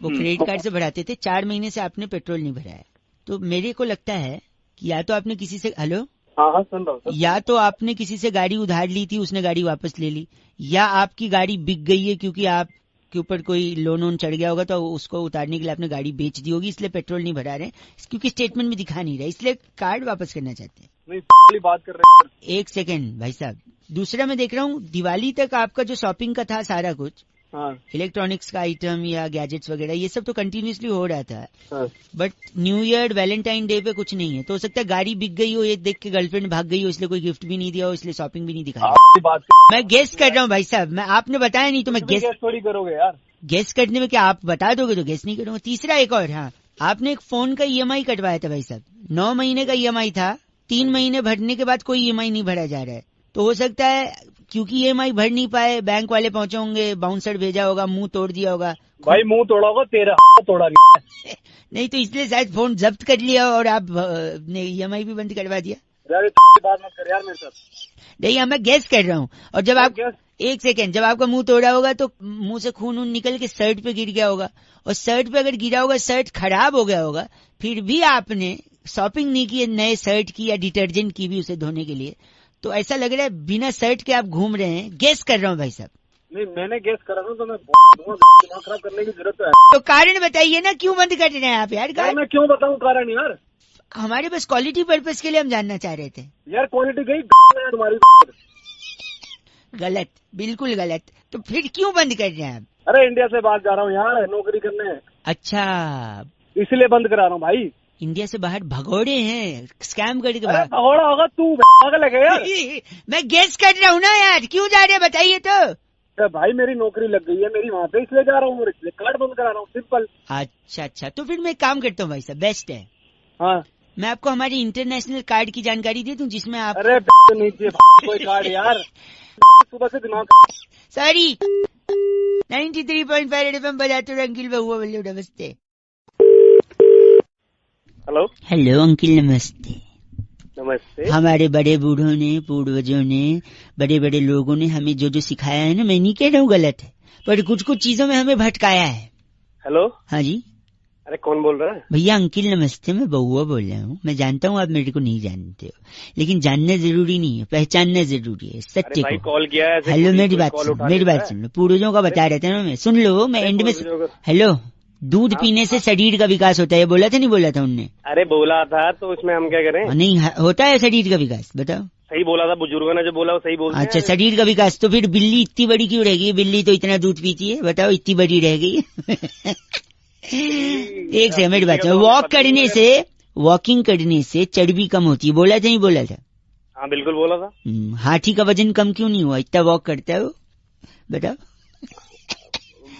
वो क्रेडिट कार्ड से भराते थे। 4 महीने से आपने पेट्रोल नहीं भराया, तो मेरे को लगता है कि या तो आपने किसी से, हेलो, हाँ सुन रहा हूँ, या तो आपने किसी से गाड़ी उधार ली थी, उसने गाड़ी वापस ले ली, या आपकी गाड़ी बिक गई है क्योंकि आपके ऊपर कोई लोन चढ़ गया होगा, तो उसको उतारने के लिए आपने गाड़ी बेच दी होगी, इसलिए पेट्रोल नहीं भरा रहे, क्योंकि स्टेटमेंट में दिखा नहीं रहा, इसलिए कार्ड वापस करना चाहते हैं। नहीं, बात कर रहे हैं। एक सेकेंड भाई साहब। दूसरा मैं देख रहा हूँ दिवाली तक आपका जो शॉपिंग का था सारा कुछ, इलेक्ट्रॉनिक्स का आइटम या गैजेट्स वगैरह, ये सब तो कंटिन्यूसली हो रहा था, but new year Valentine day पे कुछ नहीं है। तो हो सकता है गाड़ी बिक गई हो, ये देख के गर्लफ्रेंड भाग गई हो, इसलिए कोई गिफ्ट भी नहीं दिया हो, इसलिए शॉपिंग भी नहीं दिखाई। मैं गेस कर रहा हूँ भाई साहब, मैं आपने बताया नहीं तो मैं गेस थोड़ी करोगे यार। गेस करने में क्या आप बता दोगे तो गेस नहीं करूंगा। तीसरा एक और, हाँ, आपने एक फोन का EMI कटवाया था भाई साहब, 9 महीने का EMI था, 3 महीने भरने के बाद कोई EMI नहीं भरा जा रहा है, तो हो सकता है क्योंकि EMI भर नहीं पाए, बैंक वाले पहुंचे होंगे, बाउंसर भेजा होगा, मुंह तोड़ दिया होगा। भाई मुंह तोड़ा होगा, तेरा तोड़ा नहीं तो इसलिए शायद फोन जब्त कर लिया और आप ने EMI भी बंद करवा दिया। बात मत कर यार मेरे साथ। नहीं, मैं गेस कर रहा हूँ। और जब आप एक सेकेंड, जब आपका मुंह तोड़ा होगा तो मुंह से खून निकल के शर्ट पे गिर गया होगा, और शर्ट पे अगर गिरा होगा, शर्ट खराब हो गया होगा, फिर भी आपने शॉपिंग नहीं की नए शर्ट की या डिटर्जेंट की भी उसे धोने के लिए, तो ऐसा लग रहा है बिना शर्ट के आप घूम रहे हैं। गेस कर रहा हूँ भाई साहब। नहीं, मैंने गेस करा था, तो मैं दिमाग खराब करने की जरूरत है। तो कारण बताइए ना, क्यों बंद कर रहे हैं आप यार? मैं क्यों बताऊं कारण यार? हमारे पास क्वालिटी पर्पस के लिए हम जानना चाह रहे थे यार। क्वालिटी गई तुम्हारी। गलत, बिल्कुल गलत। तो फिर क्यों बंद कर रहे हैं आप? अरे इंडिया से बाहर जा रहा हूँ यार, नौकरी करने। अच्छा, इसलिए बंद करा रहा हूँ भाई। इंडिया से बाहर भगोड़े हैं, स्कैम करके बाहर। भगोड़ा होगा तू, पागल है यार। मैं गेस कर रहा हूँ ना यार, क्यों जा रहे हैं बताइए तो। भाई मेरी नौकरी लग गई है मेरी वहाँ पे, इसलिए जा रहा हूँ, इसलिए कार्ड बंद करा रहा हूँ, सिंपल। अच्छा, तो फिर मैं काम करता हूँ भाई साहब, बेस्ट है। हाँ, मैं आपको हमारी इंटरनेशनल कार्ड की जानकारी दे दूं, जिसमें आप। अरे नहीं चाहिए कोई कार्ड यार, सुबह से दिमाग। सॉरी। 93.5 FM बजाते रहो अंकिल बहुआ बोलो नमस्ते। हेलो अंकिल, नमस्ते। नमस्ते। हमारे बड़े बूढ़ों ने, पूर्वजों ने, बड़े बड़े लोगों ने हमें जो सिखाया है ना, मैं नहीं कह रहा हूँ गलत है, पर कुछ चीजों में हमें भटकाया है। हेलो, हाँ जी। अरे कौन बोल रहा है? भैया अंकिल नमस्ते, मैं बहुआ बोल रहा हूँ। मैं जानता हूँ आप मेरे को नहीं जानते हो, लेकिन जानना जरूरी नहीं है, पहचानना जरूरी है सत्य को। कॉल किया है। हेलो, मेरी बात सुन लो, पूर्वजों का बता रहे थे ना मैं, सुन लो, मैं एंड में। हेलो, दूध पीने से शरीर का विकास होता है, बोला था नहीं बोला था उनने? अरे बोला था, तो इसमें हम क्या करें? नहीं होता है शरीर का विकास, बताओ। सही बोला था, बुजुर्गों ने जो बोला वो सही बोल। अच्छा, शरीर का विकास। तो फिर बिल्ली इतनी बड़ी क्यों रह गई? बिल्ली तो इतना दूध पीती है, बताओ, इतनी बड़ी रह गई। एक से मेरी बात, वॉकिंग करने से चर्बी कम होती है, बोला था नहीं बोला था? हाँ बिल्कुल बोला था। हाथी का वजन कम क्यों नहीं हुआ, इतना वॉक करता है वो, बताओ।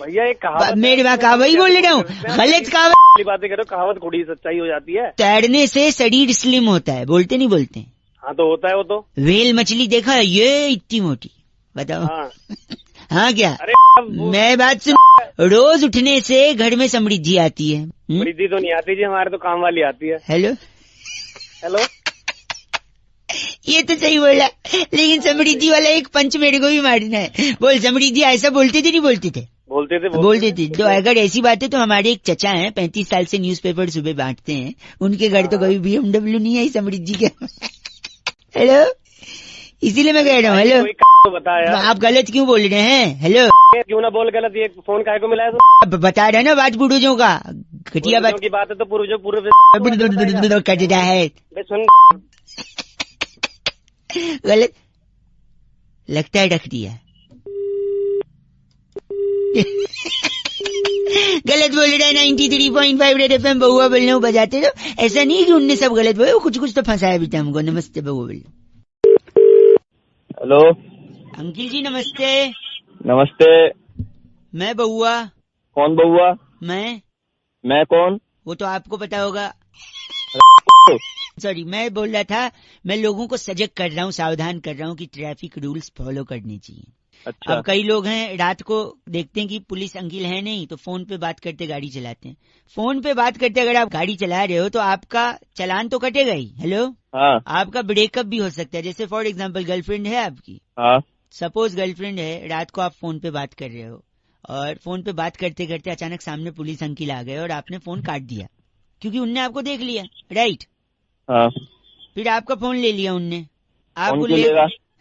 भैया एक कहावत मेरे वहाँ कहा वही बोल रहा हूँ, गलत कहावत बातें करो, कहावत थोड़ी सच्चाई हो जाती है। तैरने से शरीर स्लिम होता है, बोलते नहीं बोलते? हाँ तो होता है वो तो। व्हेल मछली देखा है, ये इतनी मोटी, बताओ। हाँ क्या? अरे मैं बात सुन, रोज उठने से घर में समृद्धि आती है। समृद्धि तो नहीं आती जी, हमारे तो काम वाली आती है। हेलो हेलो, ये तो सही बोला, लेकिन समृद्धि वाला एक पंच मेरे को भी मारना है। बोल समृद्धि, ऐसा बोलते थे नहीं बोलते थे? बोलते थे। तो अगर ऐसी बात है तो हमारे एक चचा हैं, 35 साल से न्यूज़पेपर सुबह बांटते हैं, उनके घर तो कभी BMW नहीं आई समृद्धि के। हेलो, इसीलिए मैं कह रहा हूँ हेलो। तो बताया आप गलत क्यों बोल रहे हैं? हेलो, क्यों ना बोल गलत, ये फोन काहे को मिला है? अब बता रहे ना बात पूर्वजों का, घटिया बात की बात है तो पूर्व कट रहा है। सुन, गलत लगता है, रख दिया। गलत बोल रहा है। 93.5 रेड FM बहुआ बोलने बजाते रहो। ऐसा नहीं कि उनने सब गलत बोले, कुछ कुछ तो फंसाया भी था हमको। नमस्ते बहुआ बोल। हेलो अंकिल जी नमस्ते। नमस्ते। मैं बहुआ। कौन बहुआ? मैं कौन? वो तो आपको पता होगा। सॉरी, मैं बोल रहा था, मैं लोगों को सजग कर रहा हूँ, सावधान कर रहा हूँ कि ट्रैफिक रूल्स फॉलो करने चाहिए। अच्छा। अब कई लोग हैं रात को देखते हैं कि पुलिस अंकिल है नहीं, तो फोन पे बात करते गाड़ी चलाते हैं। फोन पे बात करते अगर आप गाड़ी चला रहे हो तो आपका चालान तो कटेगा ही। हेलो, हाँ। आपका ब्रेकअप भी हो सकता है। जैसे फॉर एग्जांपल गर्लफ्रेंड है आपकी, हाँ। सपोज गर्लफ्रेंड है, रात को आप फोन पे बात कर रहे हो और फोन पे बात करते करते अचानक सामने पुलिस अंकिल आ गए और आपने फोन काट दिया क्योंकि उनने आपको देख लिया, राइट? हाँ। फिर आपका फोन ले लिया उनने, आपको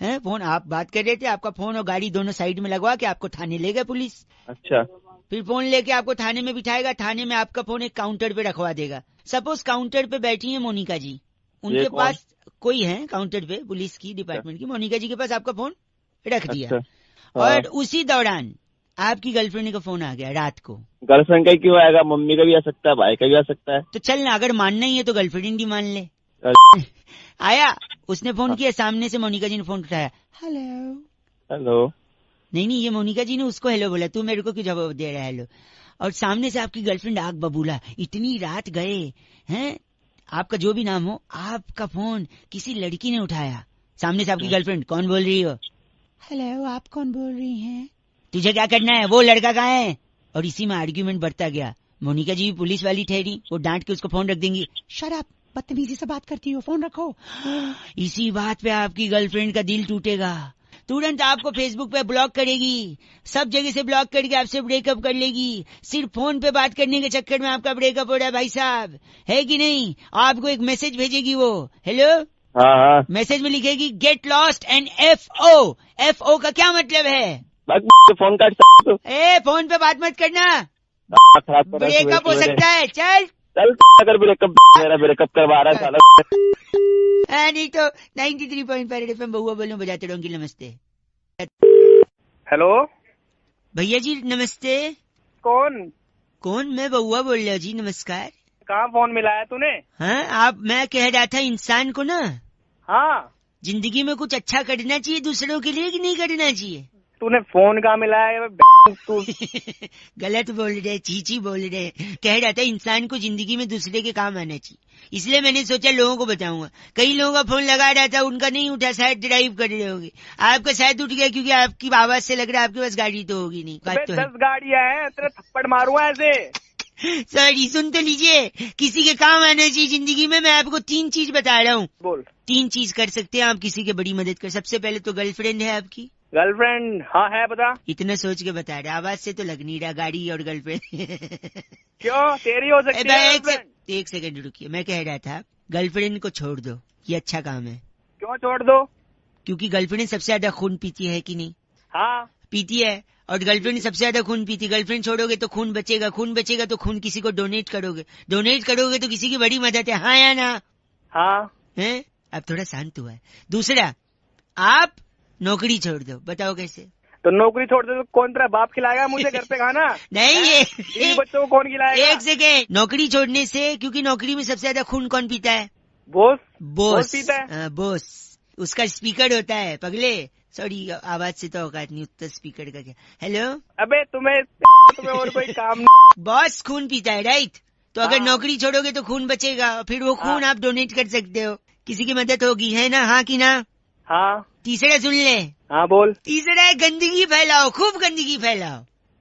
है फोन, आप बात कर रहे थे, आपका फोन और गाड़ी दोनों साइड में लगवा के आपको थाने ले गए पुलिस। अच्छा। फिर फोन लेके आपको थाने में बिठाएगा, थाने में आपका फोन एक काउंटर पे रखवा देगा। सपोज काउंटर पे बैठी है मोनिका जी, उनके पास कोई है काउंटर पे, पुलिस की डिपार्टमेंट की, मोनिका जी के पास आपका फोन रख दिया। अच्छा। और उसी दौरान आपकी गर्लफ्रेंड का फोन आ गया रात को। गर्लफ्रेंड का क्यों आएगा? मम्मी का भी आ सकता है, भाई का भी आ सकता है। तो चल ना, अगर मानना ही है तो गर्लफ्रेंड ही मान ले। आया, उसने फोन किया, सामने से मोनिका जी ने फोन उठाया, हेलो। नहीं, ये मोनिका जी ने उसको हेलो बोला, तू मेरे को क्यों जवाब दे रहा है हेलो? और सामने से आपकी गर्लफ्रेंड आग बबूला, इतनी रात गए हैं, आपका जो भी नाम हो, आपका फोन किसी लड़की ने उठाया। सामने से आपकी गर्लफ्रेंड, कौन बोल रही हो? हेलो, आप कौन बोल रही हैं? तुझे क्या करना है? वो लड़का कहाँ है? और इसी में आर्ग्यूमेंट बढ़ता गया। मोनिका जी भी पुलिस वाली ठहरी, वो डांट के उसको फोन रख देंगी, शट अप, बदतमीजी से बात करती हो, फोन रखो। इसी बात पे आपकी गर्लफ्रेंड का दिल टूटेगा, तुरंत आपको फेसबुक पे ब्लॉक करेगी, सब जगह से ब्लॉक करके आपसे ब्रेकअप कर लेगी। सिर्फ फोन पे बात करने के चक्कर में आपका ब्रेकअप हो रहा है भाई साहब, है कि नहीं? आपको एक मैसेज भेजेगी वो, हेलो। हाँ। मैसेज में लिखेगी get lost and FO। FO का क्या मतलब है? फोन काट सकते हो। फोन पे बात मत करना, ब्रेकअप हो सकता है। चल अगर मेरा ब्रेकअप करवा रहा है साला। नहीं तो 93.5 रेड FM बहुआ बोलूं बजाते रहो। अंकिल नमस्ते। हेलो भैया जी नमस्ते। कौन? मैं बहुआ बोल रहा हूँ जी, नमस्कार। कहाँ फोन मिलाया तूने? हाँ, मैं कह रहा था इंसान को ना, हाँ, जिंदगी में कुछ अच्छा करना चाहिए दूसरों के लिए कि नहीं करना चाहिए? तूने फोन कहाँ मिलाया? तू गलत बोल रहे, चीची बोल रहे। कह रहा था इंसान को जिंदगी में दूसरे के काम आना चाहिए, इसलिए मैंने सोचा लोगों को बताऊंगा। कई लोगों का फोन लगा रहा था, उनका नहीं उठा, शायद ड्राइव कर रहे होंगे। आपका शायद उठ गया क्योंकि आपकी आवाज से लग रहा है आपके पास गाड़ी तो होगी नहीं। 10 गाड़ियां हैं, तेरा थप्पड़ मारूंगा ऐसे। सॉरी, सुन तो लीजिए, किसी के काम आना चाहिए जिंदगी में। मैं आपको 3 चीज बता रहा हूँ। बोल। 3 चीज कर सकते हैं आप किसी की बड़ी मदद कर। सबसे पहले तो गर्लफ्रेंड है आपकी? गर्लफ्रेंड हाँ है, बता। इतना सोच के बता रहा, आवाज से तो लग नहीं रहा। गाड़ी और गर्लफ्रेंड क्यों तेरी हो सकती है? एक सेकंड रुकिए, मैं कह रहा था गर्लफ्रेंड को छोड़ दो, ये अच्छा काम है। क्यों छोड़ दो? क्योंकि गर्लफ्रेंड सबसे ज्यादा खून पीती है कि नहीं? हाँ पीती है, और गर्लफ्रेंड सबसे ज्यादा खून पीती। गर्लफ्रेंड छोड़ोगे तो खून बचेगा, खून बचेगा तो खून किसी को डोनेट करोगे, डोनेट करोगे तो किसी की बड़ी मदद है। हाँ या ना? हाँ है। अब थोड़ा शांत हुआ है। दूसरा, आप नौकरी छोड़ दो, बताओ कैसे? तो नौकरी छोड़ दो तो कौन तेरा बाप खिलाएगा मुझे घर पे खाना? नहीं, ये बच्चों को कौन खिलाएगा? एक सेकेंड, नौकरी छोड़ने से, क्योंकि नौकरी में सबसे ज्यादा खून कौन पीता है? बॉस बॉस पीता है। बॉस, उसका स्पीकर होता है पगले, सॉरी आवाज से तो औकात नहीं, उत्तर स्पीकर का क्या। हेलो, अबे तुम्हें और कोई काम नहीं। बॉस खून पीता है राइट, तो अगर नौकरी छोड़ोगे तो खून बचेगा, फिर वो खून आप डोनेट कर सकते हो, किसी की मदद होगी, है ना? हाँ कि ना? हाँ। तीसरा सुन ले। हाँ बोल। तीसरा है गंदगी फैलाओ, खूब गंदगी फैलाओ।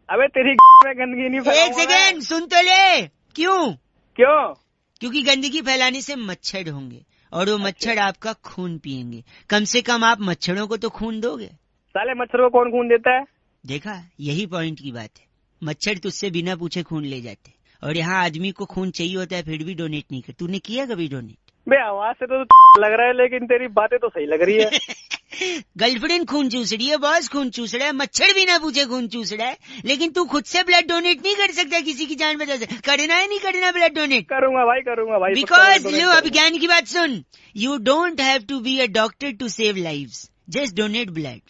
अबे तेरी में गंदगी नहीं फैलाऊंगा। एक सेकेंड सुन तो ले। क्यों? क्योंकि गंदगी फैलाने से मच्छर होंगे और वो मच्छर आपका खून पिएंगे। कम से कम आप मच्छरों को तो खून दोगे। साले मच्छर को कौन खून देता है? देखा, यही पॉइंट की बात है, मच्छर तुझसे बिना पूछे खून ले जाते, और यहाँ आदमी को खून चाहिए होता है फिर भी डोनेट नहीं कर। तूने किया कभी डोनेट? बे आवाज से तो लग रहा है, लेकिन तेरी बातें तो सही लग रही है। गर्लफ्रेंड खून चूस रही है, बॉस खून चूस रहा है, मच्छर भी ना पूछे खून चूस रहा है, लेकिन तू खुद से ब्लड डोनेट नहीं कर सकता किसी की जान बचा से। करना है नहीं करना ब्लड डोनेट? करूंगा भाई। बिकॉज लो अब ज्ञान की बात सुन, you don't have to be a doctor to save lives, just donate blood.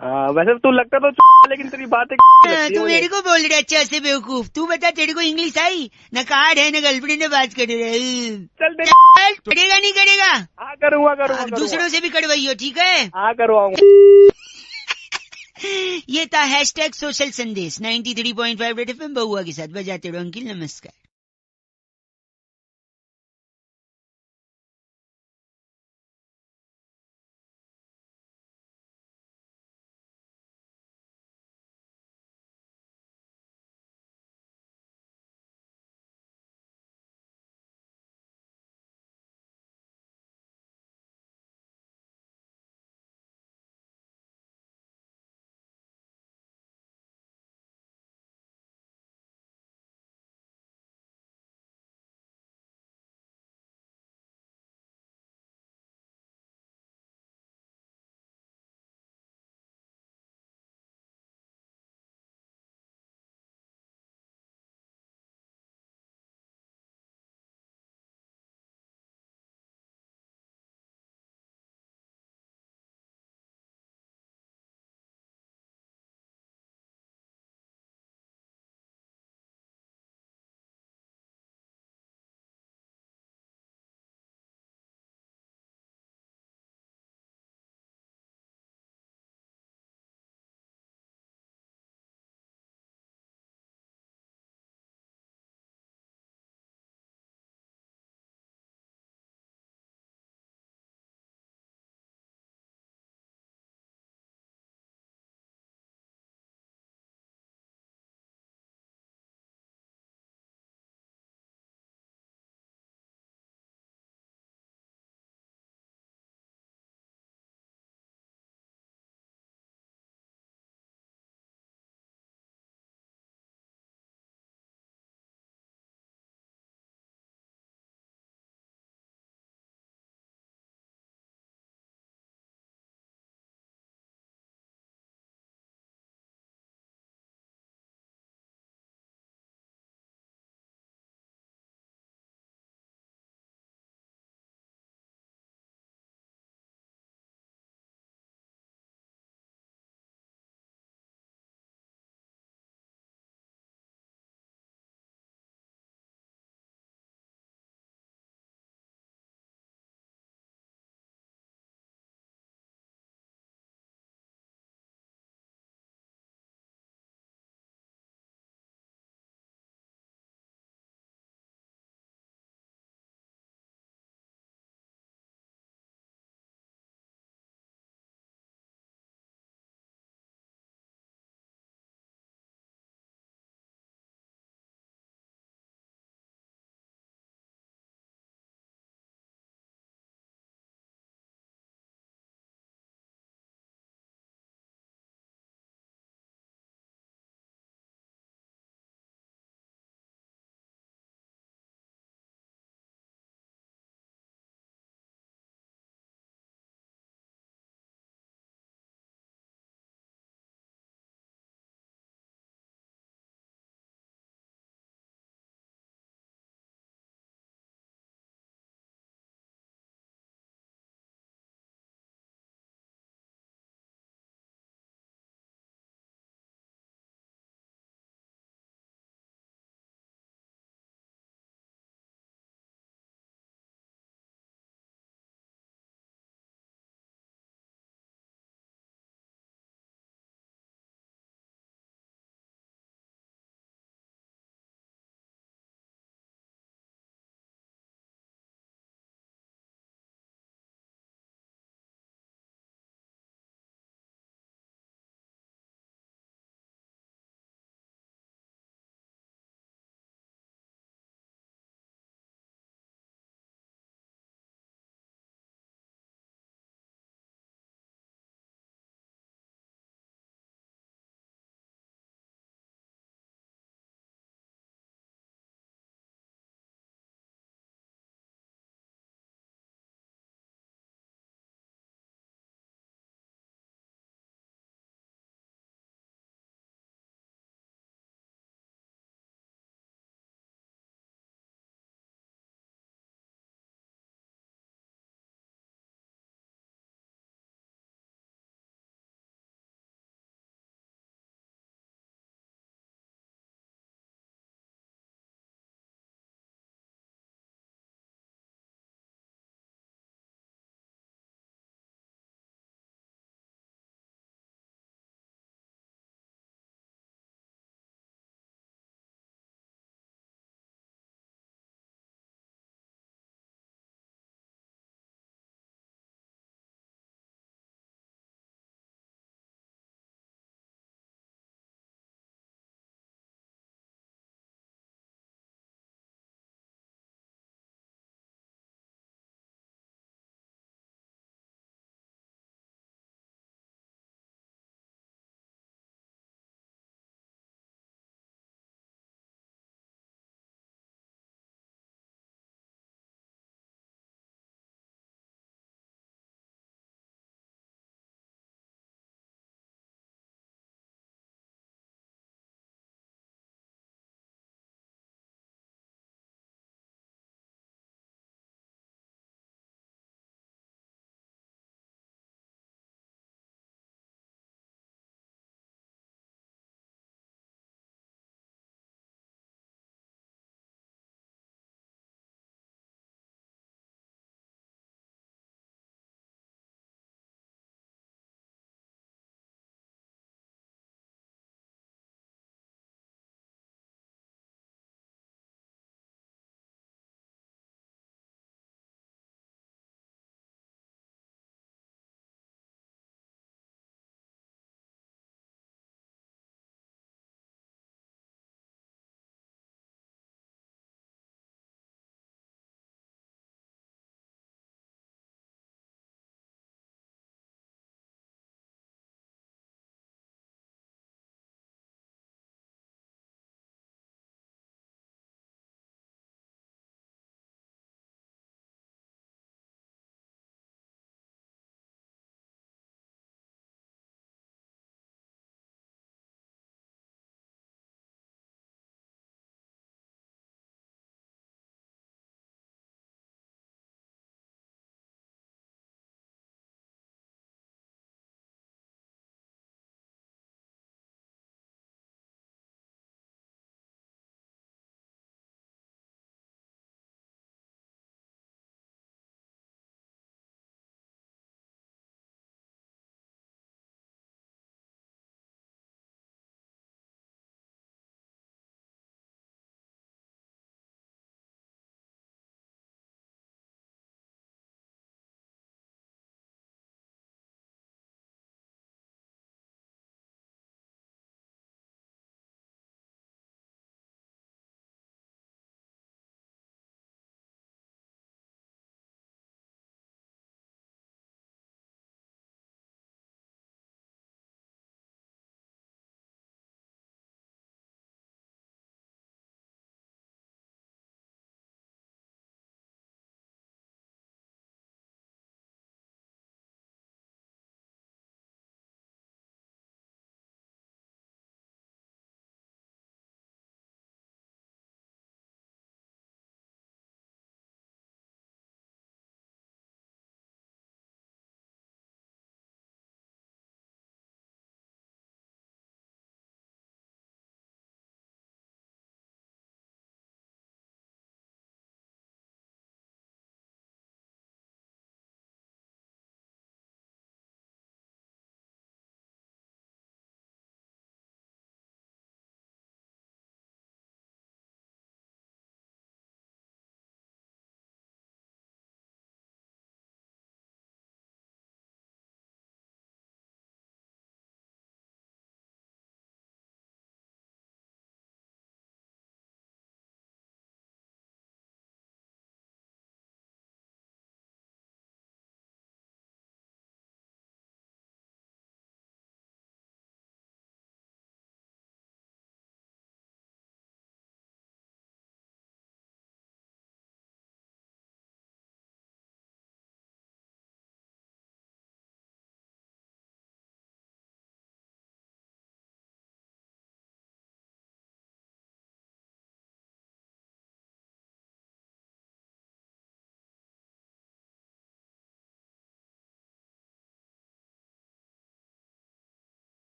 हाँ, वैसे तू लगता तो लेकिन तेरी बातें तू मेरे को बोल रहा है अच्छा से बेवकूफ। तू बता, तेरे को इंग्लिश आई? न कार्ड है न गर्लफ्रेंड ने बात कर रहे। चल करेगा नहीं करेगा? हाँ करूंगा। दूसरों से भी करवाइयो, ठीक है? हाँ करवाऊंगा। ये था #सोशल संदेश 93.5 रेड FM बहुआ के साथ। बजाते रहो अंकिल, नमस्कार।